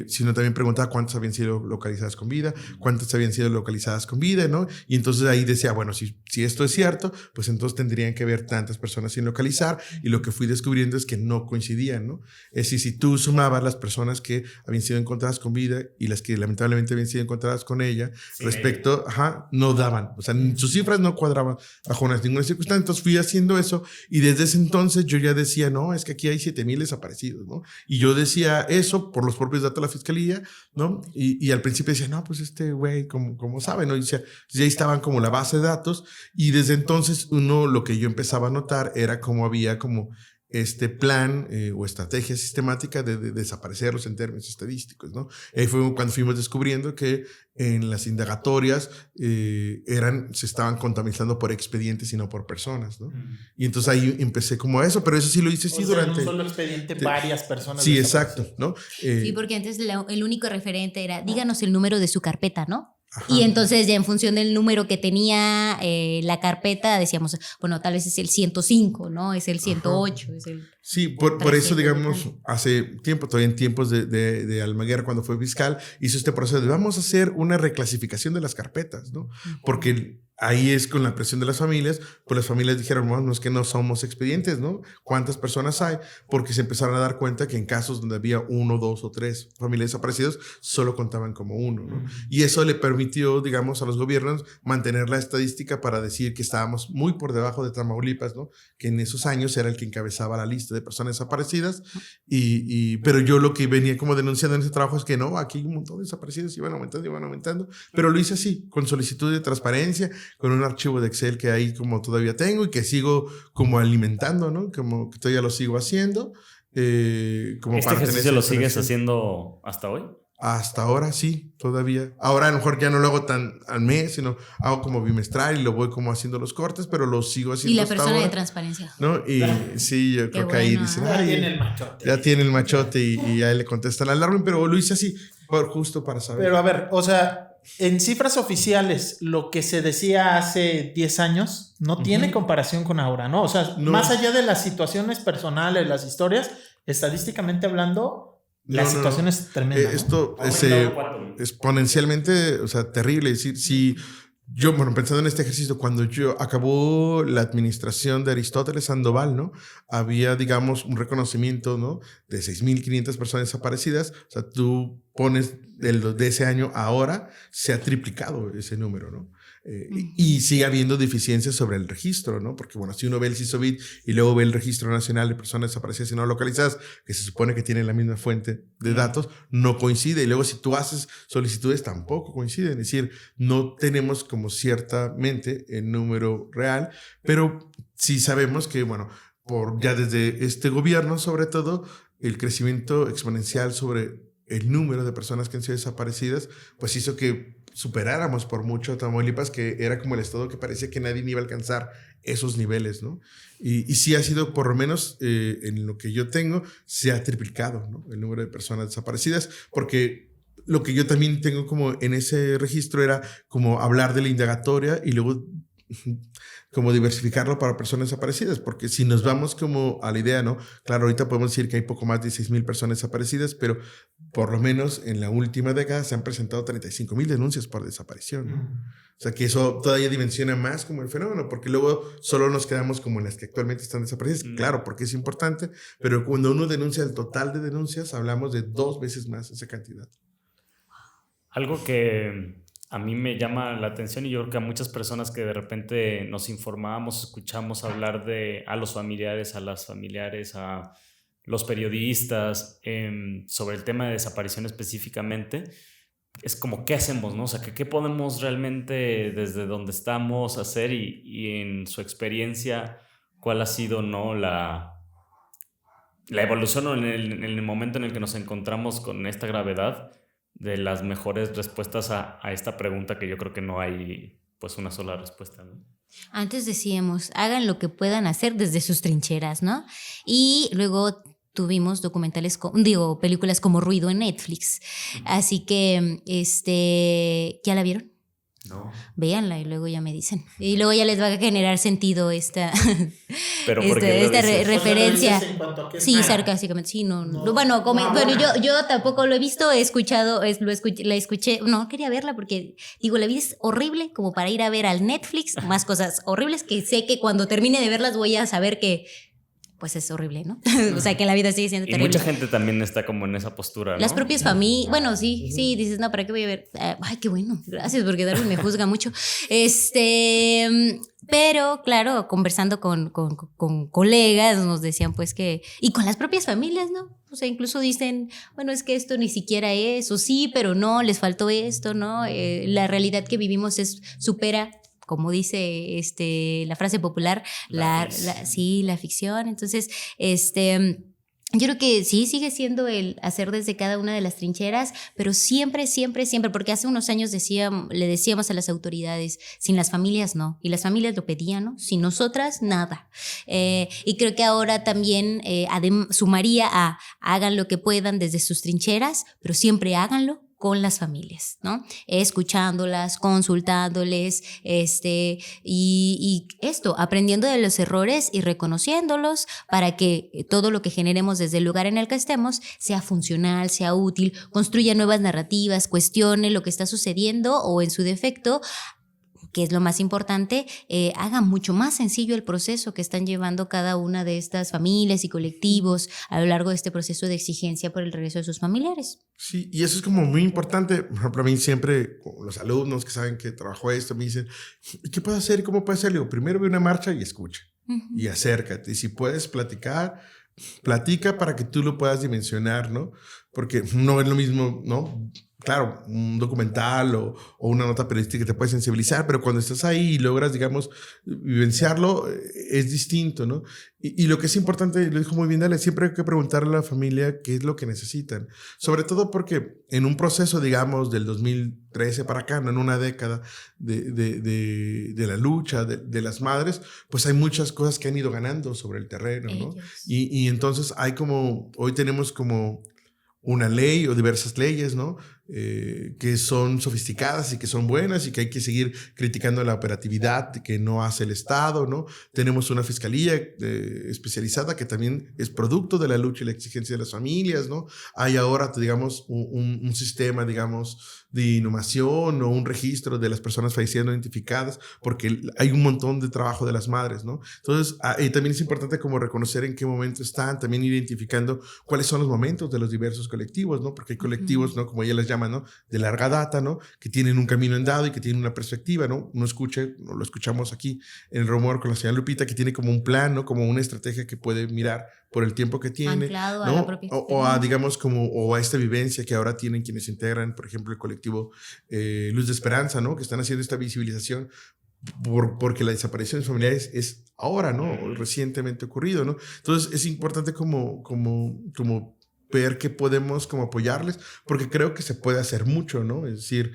sino también preguntaba cuántas habían sido localizadas con vida, cuántas habían sido localizadas con vida, ¿no? Y entonces ahí decía, bueno, si esto es cierto, pues entonces tendrían que haber tantas personas sin localizar, y lo que fui descubriendo es que no coincidían, ¿no? Es decir, si tú sumabas las personas que habían sido encontradas con vida y las que lamentablemente habían sido encontradas con ella, sí, respecto, no daban, o sea, sus cifras no cuadraban bajo ninguna circunstancia. Entonces fui haciendo eso, y desde ese entonces yo ya decía, no, es que aquí hay 7,000 desaparecidos, ¿no? Y yo decía eso por los propios datos de la fiscalía, ¿no? Y al principio decía, no, pues este güey, ¿cómo sabe? ¿No? Y decía, ya estaban como la base de datos, y desde entonces lo que yo empezaba a notar era cómo había como este plan o estrategia sistemática de desaparecerlos en términos estadísticos, ¿no? Ahí fue cuando fuimos descubriendo que en las indagatorias se estaban contabilizando por expedientes y no por personas, ¿no? Y entonces ahí empecé como a eso, pero eso sí lo hice durante... en un solo expediente varias personas. Sí, exacto, ¿no? Sí, porque antes el único referente era, díganos el número de su carpeta, ¿no? Y entonces ya en función del número que tenía la carpeta decíamos, bueno, tal vez es el 105, ¿no? Es el 108, es el... Sí, por eso, digamos, hace tiempo, todavía en tiempos de Almaguer, cuando fue fiscal, hizo este proceso de vamos a hacer una reclasificación de las carpetas, ¿no? Porque ahí es con la presión de las familias, pues las familias dijeron, no es que no somos expedientes, ¿no? ¿Cuántas personas hay? Porque se empezaron a dar cuenta que en casos donde había 1, 2 o 3 familias desaparecidas, solo contaban como uno, ¿no? Y eso le permitió, digamos, a los gobiernos mantener la estadística para decir que estábamos muy por debajo de Tamaulipas, ¿no? Que en esos años era el que encabezaba la lista de personas desaparecidas, pero yo lo que venía como denunciando en ese trabajo es que no, aquí hay un montón de desaparecidos, iban aumentando, pero lo hice así, con solicitud de transparencia, con un archivo de Excel que ahí como todavía tengo y que sigo como alimentando, ¿no? Como que todavía lo sigo haciendo. Como ¿Este ejercicio lo sigues haciendo hasta hoy? Hasta ahora sí, todavía. Ahora a lo mejor ya no lo hago tan al mes, sino hago como bimestral y lo voy como haciendo los cortes, pero lo sigo haciendo. Y la hasta persona ahora, de transparencia. ¿no? Y sí, yo creo que ahí dicen, Ya tiene el machote. ya tiene el machote y ya le contestan al Darwin, pero lo hice así, justo para saber. Pero a ver, o sea, en cifras oficiales, lo que se decía hace 10 años no tiene comparación con ahora, ¿no? O sea, más allá de las situaciones personales, las historias, estadísticamente hablando, la situación es tremenda, ¿no? Esto es exponencialmente, o sea, terrible. Es decir, si yo, bueno, pensando en este ejercicio, cuando acabó la administración de Aristóteles Sandoval, ¿no? Había, digamos, un reconocimiento, ¿no? De 6,500 personas desaparecidas. O sea, tú pones de ese año a ahora, se ha triplicado ese número, ¿no? Y sigue habiendo deficiencias sobre el registro, ¿no? Porque, bueno, si uno ve el CISOBID y luego ve el Registro Nacional de Personas Desaparecidas y No Localizadas, que se supone que tienen la misma fuente de datos, no coincide. Y luego si tú haces solicitudes, tampoco coinciden. Es decir, no tenemos como ciertamente el número real, pero sí sabemos que, bueno, ya desde este gobierno, sobre todo, el crecimiento exponencial sobre el número de personas que han sido desaparecidas, pues hizo que superáramos por mucho a Tamaulipas, que era como el estado que parecía que nadie iba a alcanzar esos niveles, ¿no? Y sí ha sido, por lo menos en lo que yo tengo, se ha triplicado, ¿no? El número de personas desaparecidas, porque lo que yo también tengo como en ese registro era como hablar de la indagatoria y luego como diversificarlo para personas desaparecidas, porque si nos vamos como a la idea, ¿no? Claro, ahorita podemos decir que hay poco más de 6,000 personas desaparecidas, pero por lo menos en la última década se han presentado 35,000 denuncias por desaparición, ¿no? O sea que eso todavía dimensiona más como el fenómeno, porque luego solo nos quedamos como en las que actualmente están desaparecidas, claro, porque es importante, pero cuando uno denuncia el total de denuncias, hablamos de 2 veces más esa cantidad. Algo que a mí me llama la atención, y yo creo que a muchas personas que de repente nos informamos, escuchamos hablar a los familiares, a las familiares, a los periodistas sobre el tema de desaparición específicamente, es como ¿qué hacemos, no? O sea, ¿qué podemos realmente desde donde estamos hacer? Y en su experiencia, ¿cuál ha sido, no, la evolución o en el momento en el que nos encontramos con esta gravedad de las mejores respuestas a esta pregunta, que yo creo que no hay pues una sola respuesta, ¿no? Antes decíamos, hagan lo que puedan hacer desde sus trincheras, ¿no? Y luego tuvimos películas como Ruido en Netflix. Así que, ¿ya la vieron? No. Véanla y luego ya me dicen. Y luego ya les va a generar sentido esta referencia. Sí, sarcásticamente. Sí, no. Bueno, yo tampoco lo he visto, he escuchado, la escuché. No, quería verla porque, digo, la vida es horrible como para ir a ver al Netflix más cosas horribles que sé que cuando termine de verlas voy a saber que pues es horrible, ¿no? O sea, que la vida sigue siendo terrible. Y mucha gente también está como en esa postura, ¿no? Las propias familias, bueno, sí, dices, no, ¿para qué voy a ver? Ay, qué bueno, gracias, porque Darwin me juzga mucho. Pero, claro, conversando con colegas, nos decían, pues, que... Y con las propias familias, ¿no? O sea, incluso dicen, bueno, es que esto ni siquiera es, o sí, pero no, les faltó esto, ¿no? La realidad que vivimos supera, como dice la frase popular, la ficción. Entonces, yo creo que sí sigue siendo el hacer desde cada una de las trincheras, pero siempre, porque hace unos años le decíamos a las autoridades, sin las familias no, y las familias lo pedían, ¿no? Sin nosotras, nada. Y creo que ahora también sumaría a hagan lo que puedan desde sus trincheras, pero siempre háganlo con las familias, ¿no? Escuchándolas, consultándoles, y esto, aprendiendo de los errores y reconociéndolos para que todo lo que generemos desde el lugar en el que estemos sea funcional, sea útil, construya nuevas narrativas, cuestione lo que está sucediendo o en su defecto, que es lo más importante, haga mucho más sencillo el proceso que están llevando cada una de estas familias y colectivos a lo largo de este proceso de exigencia por el regreso de sus familiares. Sí, y eso es como muy importante. Por ejemplo, a mí siempre, los alumnos que saben que trabajo esto, me dicen, ¿qué puedo hacer? ¿Cómo puedo hacer? Le digo, primero ve una marcha y escucha. Y acércate. Y si puedes platicar, platica para que tú lo puedas dimensionar, ¿no? Porque no es lo mismo, ¿no? Claro, un documental o una nota periodística te puede sensibilizar, pero cuando estás ahí y logras, digamos, vivenciarlo, es distinto, ¿no? Y lo que es importante, lo dijo muy bien Dalia, siempre hay que preguntarle a la familia qué es lo que necesitan. Sobre todo porque en un proceso, digamos, del 2013 para acá, ¿no? En una década de la lucha de las madres, pues hay muchas cosas que han ido ganando sobre el terreno, ¿no? Y entonces hay como, hoy tenemos como una ley o diversas leyes, ¿no? Que son sofisticadas y que son buenas y que hay que seguir criticando la operatividad que no hace el Estado, ¿no? Tenemos una fiscalía especializada que también es producto de la lucha y la exigencia de las familias, ¿no? Hay ahora, digamos, un sistema, digamos, de inhumación o un registro de las personas fallecidas no identificadas, porque hay un montón de trabajo de las madres, ¿no? Entonces, también es importante como reconocer en qué momento están, también identificando cuáles son los momentos de los diversos colectivos, ¿no? Porque hay colectivos, ¿no? Como ella les llama, ¿no? De larga data, ¿no? Que tienen un camino andado y que tienen una perspectiva, ¿no? Uno escucha, lo escuchamos aquí en el rumor con la señora Lupita, que tiene como un plan, ¿no? Como una estrategia que puede mirar por el tiempo que tiene, anclado, ¿no? a la propia o a, digamos, o a esta vivencia que ahora tienen quienes integran, por ejemplo, el colectivo Luz de Esperanza, ¿no? Que están haciendo esta visibilización porque la desaparición de familiares es ahora, ¿no? Recientemente ocurrido, ¿no? Entonces es importante como ver qué podemos como apoyarles, porque creo que se puede hacer mucho, ¿no? Es decir,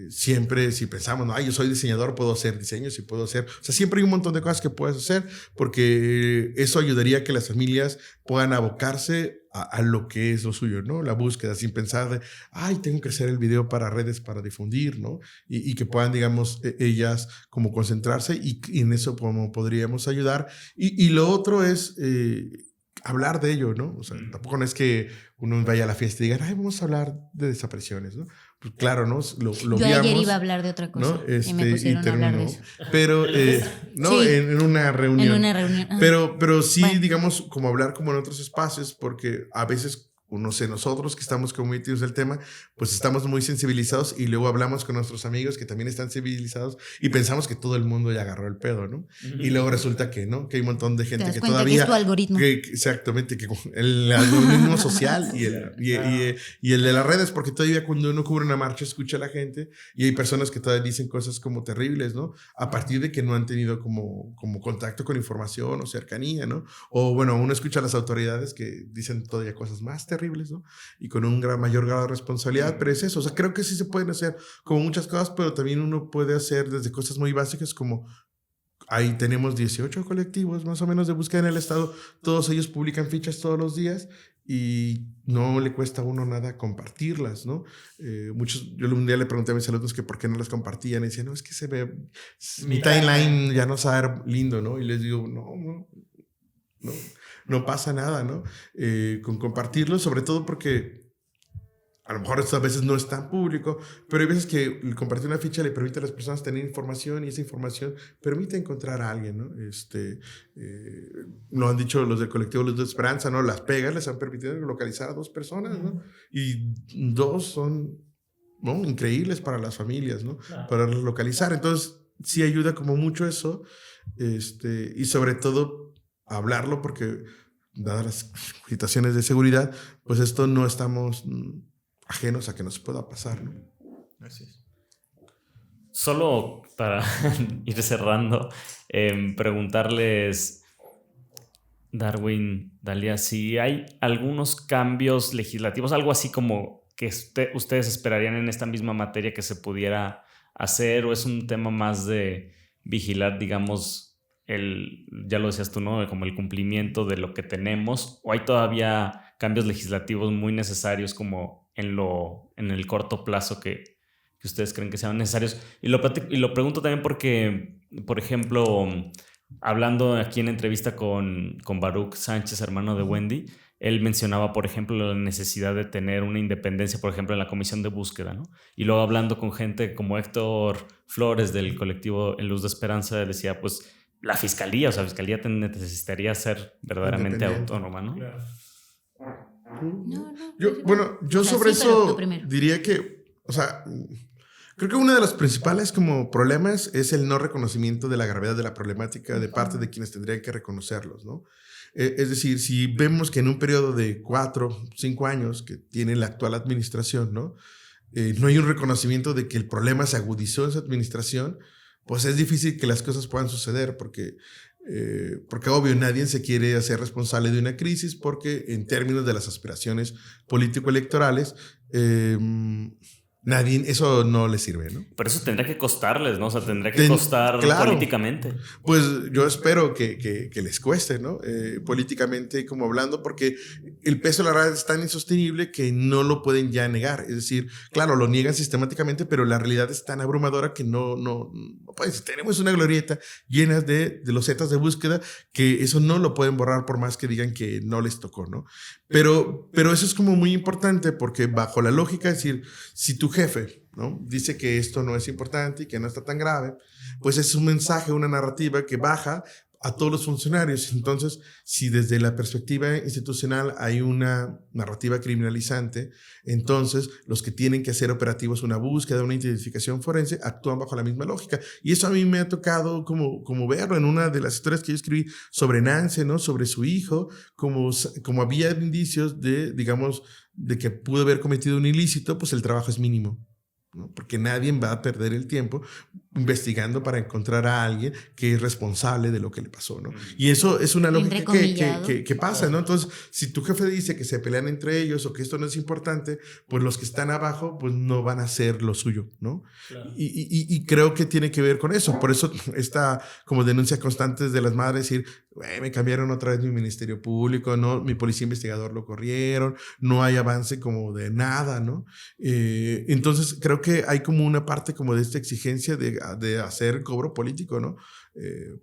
siempre si pensamos, no, yo soy diseñador, puedo hacer diseños y puedo hacer, o sea, siempre hay un montón de cosas que puedes hacer, porque eso ayudaría a que las familias puedan abocarse a lo que es lo suyo, ¿no? La búsqueda, sin pensar de, tengo que hacer el video para redes para difundir, ¿no? Y que puedan, digamos, ellas como concentrarse y en eso como podríamos ayudar. Y lo otro es hablar de ello, ¿no? O sea, tampoco no es que uno vaya a la fiesta y diga, vamos a hablar de desapariciones, ¿no? Pues claro, ¿no? Lo Yo viamos, ayer iba a hablar de otra cosa, ¿no? Y me pusieron a hablar de eso. Pero, no, sí, en una reunión. En una reunión. Pero sí, bueno, digamos, como hablar como en otros espacios, porque a veces, no sé, nosotros que estamos como metidos en el tema, pues estamos muy sensibilizados y luego hablamos con nuestros amigos que también están sensibilizados y pensamos que todo el mundo ya agarró el pedo, ¿no? Y luego resulta que no, que hay un montón de gente que todavía... Que es tu algoritmo. Exactamente, que el algoritmo social y el de las redes, porque todavía cuando uno cubre una marcha escucha a la gente y hay personas que todavía dicen cosas como terribles, ¿no? A partir de que no han tenido como contacto con información o cercanía, ¿no? O bueno, uno escucha a las autoridades que dicen todavía cosas más terribles, ¿no? Y con un mayor grado de responsabilidad, pero es eso, o sea, creo que sí se pueden hacer como muchas cosas, pero también uno puede hacer desde cosas muy básicas como ahí tenemos 18 colectivos más o menos de búsqueda en el estado, todos ellos publican fichas todos los días y no le cuesta a uno nada compartirlas, ¿no? Yo un día le pregunté a mis alumnos que por qué no las compartían y decían, no, es que se ve, mi timeline ya no sabe lindo, ¿no? Y les digo, no pasa nada, ¿no? Con compartirlo, sobre todo porque a lo mejor esto a veces no es tan público, pero hay veces que compartir una ficha le permite a las personas tener información y esa información permite encontrar a alguien, ¿no? Lo han dicho los del colectivo Luz de Esperanza, ¿no? Las pegas les han permitido localizar a 2 personas, ¿no? Y 2 son, ¿no? Increíbles para las familias, ¿no? Claro. Para localizar. Entonces, sí ayuda como mucho eso, y sobre todo hablarlo porque dadas las situaciones de seguridad, pues esto no estamos ajenos a que nos pueda pasar, ¿no? Así es. Solo para ir cerrando, preguntarles, Darwin, Dalia, si hay algunos cambios legislativos, algo así como que ustedes esperarían en esta misma materia que se pudiera hacer, o es un tema más de vigilar, digamos, ya lo decías tú, ¿no? Como el cumplimiento de lo que tenemos, o hay todavía cambios legislativos muy necesarios como en el corto plazo que ustedes creen que sean necesarios. Y lo pregunto también porque, por ejemplo, hablando aquí en entrevista con Baruch Sánchez, hermano de Wendy, él mencionaba, por ejemplo, la necesidad de tener una independencia, por ejemplo, en la comisión de búsqueda, ¿no? Y luego hablando con gente como Héctor Flores del colectivo En Luz de Esperanza, decía, pues, la fiscalía necesitaría ser verdaderamente autónoma, ¿no? Claro. Yo sobre eso diría que, o sea, creo que uno de los principales como problemas es el no reconocimiento de la gravedad de la problemática de parte de quienes tendrían que reconocerlos, ¿no? Es decir, si vemos que en un periodo de 4, 5 años que tiene la actual administración, ¿no? No hay un reconocimiento de que el problema se agudizó en su administración, pues es difícil que las cosas puedan suceder porque obvio nadie se quiere hacer responsable de una crisis porque en términos de las aspiraciones político-electorales nadie, eso no le sirve, ¿no? Pero eso tendrá que costarles, ¿no? O sea, tendrá que costar políticamente. Pues yo espero que les cueste, ¿no? Políticamente como hablando, porque el peso de la realidad es tan insostenible que no lo pueden ya negar. Es decir, claro, lo niegan sistemáticamente, pero la realidad es tan abrumadora que no pues tenemos una glorieta llena de los zetas de búsqueda que eso no lo pueden borrar por más que digan que no les tocó, ¿no? Pero eso es como muy importante porque bajo la lógica, es decir, si tu jefe, ¿no? dice que esto no es importante y que no está tan grave, pues es un mensaje, una narrativa que baja a todos los funcionarios. Entonces, si desde la perspectiva institucional hay una narrativa criminalizante, entonces los que tienen que hacer operativos, una búsqueda, una identificación forense, actúan bajo la misma lógica. Y eso a mí me ha tocado como verlo en una de las historias que yo escribí sobre Nance, ¿no? sobre su hijo, como había indicios de, digamos, de que pudo haber cometido un ilícito, pues el trabajo es mínimo, ¿no? Porque nadie va a perder el tiempo investigando para encontrar a alguien que es responsable de lo que le pasó, ¿no? Y eso es una lógica que pasa, ¿no? Entonces, si tu jefe dice que se pelean entre ellos o que esto no es importante, pues los que están abajo pues no van a hacer lo suyo, ¿no? Claro. Y creo que tiene que ver con eso. Por eso esta como denuncia constante de las madres, decir, me cambiaron otra vez mi ministerio público, ¿no? Mi policía investigador lo corrieron, no hay avance como de nada, ¿no? Entonces creo que hay como una parte como de esta exigencia de hacer cobro político, ¿no?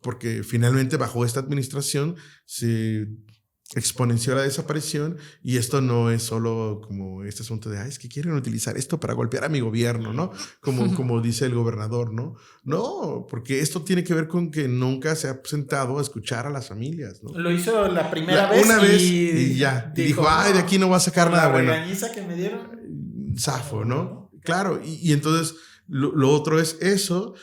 Porque finalmente bajo esta administración se exponenció la desaparición y esto no es solo como este asunto de, es que quieren utilizar esto para golpear a mi gobierno, ¿no? Como dice el gobernador, ¿no? No, porque esto tiene que ver con que nunca se ha sentado a escuchar a las familias, ¿no? Lo hizo la primera vez. Una vez y ya. Dijo, de aquí no va a sacar nada bueno. La regañiza que me dieron. Zafo, ¿no? Claro, y entonces lo otro es eso,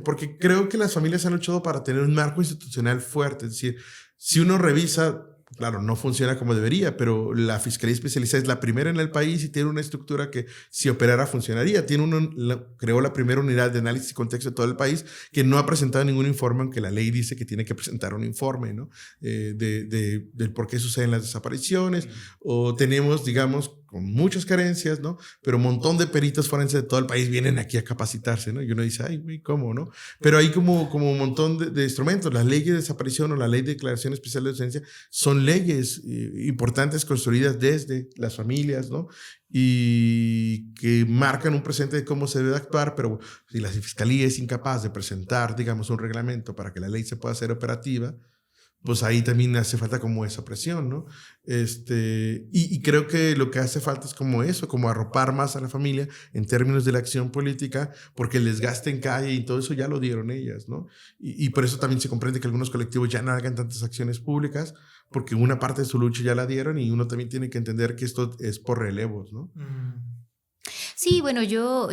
porque creo que las familias han luchado para tener un marco institucional fuerte. Es decir, si uno revisa, claro, no funciona como debería, pero la Fiscalía Especializada es la primera en el país y tiene una estructura que si operara funcionaría. Creó la primera unidad de análisis y contexto de todo el país que no ha presentado ningún informe, aunque la ley dice que tiene que presentar un informe, ¿no? Del por qué suceden las desapariciones. O tenemos, digamos, con muchas carencias, ¿no? Pero un montón de peritos forenses de todo el país vienen aquí a capacitarse, ¿no? Y uno dice, ¿cómo, no? Pero hay como un montón de instrumentos. La ley de desaparición o la ley de declaración especial de ausencia son leyes importantes construidas desde las familias, ¿no? Y que marcan un presente de cómo se debe actuar, pero si la Fiscalía es incapaz de presentar, digamos, un reglamento para que la ley se pueda hacer operativa, pues ahí también hace falta como esa presión, ¿no? Y creo que lo que hace falta es como eso, como arropar más a la familia en términos de la acción política, porque el desgaste en calle y todo eso ya lo dieron ellas, ¿no? Y por eso también se comprende que algunos colectivos ya no hagan tantas acciones públicas, porque una parte de su lucha ya la dieron y uno también tiene que entender que esto es por relevos, ¿no? Sí, bueno, yo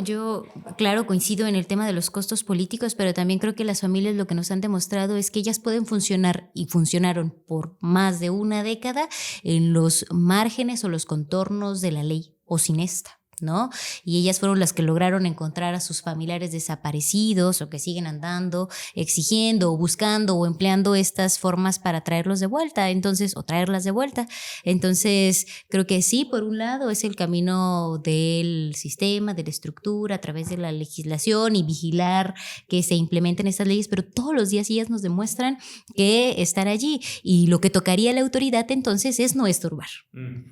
claro, coincido en el tema de los costos políticos, pero también creo que las familias lo que nos han demostrado es que ellas pueden funcionar y funcionaron por más de una década en los márgenes o los contornos de la ley o sin esta. ¿no? Y ellas fueron las que lograron encontrar a sus familiares desaparecidos o que siguen andando, exigiendo o buscando o empleando estas formas para traerlos de vuelta, entonces, o traerlas de vuelta. Entonces, creo que sí, por un lado, es el camino del sistema, de la estructura, a través de la legislación y vigilar que se implementen estas leyes, pero todos los días ellas nos demuestran que están allí y lo que tocaría a la autoridad entonces es no estorbar,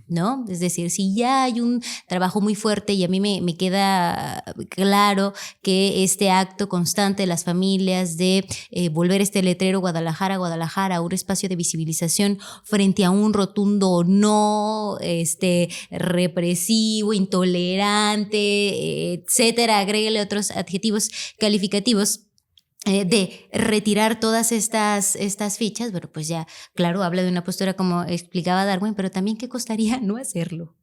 ¿no? Es decir, si ya hay un trabajo muy fuerte y a mí me queda claro que este acto constante de las familias de volver este letrero Guadalajara un espacio de visibilización frente a un rotundo no represivo, intolerante, etcétera, agréguele otros adjetivos calificativos, de retirar todas estas fichas, bueno, pues ya, claro, habla de una postura como explicaba Darwin, pero también qué costaría no hacerlo,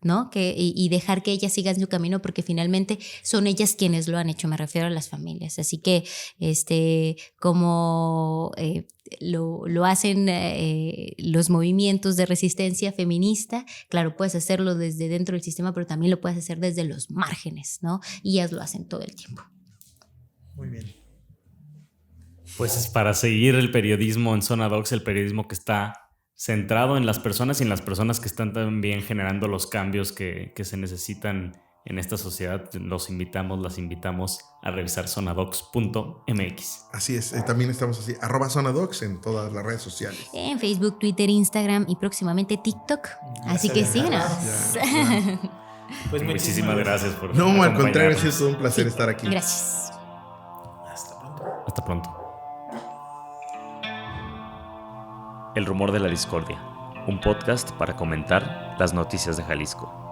¿no? Y dejar que ellas sigan su camino, porque finalmente son ellas quienes lo han hecho, me refiero a las familias. Así que, como lo hacen los movimientos de resistencia feminista, claro, puedes hacerlo desde dentro del sistema, pero también lo puedes hacer desde los márgenes, ¿no? Y ellas lo hacen todo el tiempo. Muy bien. Pues es para seguir el periodismo en Zona Docs, el periodismo que está centrado en las personas y en las personas que están también generando los cambios que se necesitan en esta sociedad. Las invitamos a revisar zonadocs.mx. Así es, también estamos así, @zonadocs en todas las redes sociales. En Facebook, Twitter, Instagram y próximamente TikTok. Así que síguenos. Pues muchísimas gracias por No, al contrario, ha sido un placer estar aquí. Gracias. Hasta pronto. Hasta pronto. El rumor de la discordia, un podcast para comentar las noticias de Jalisco.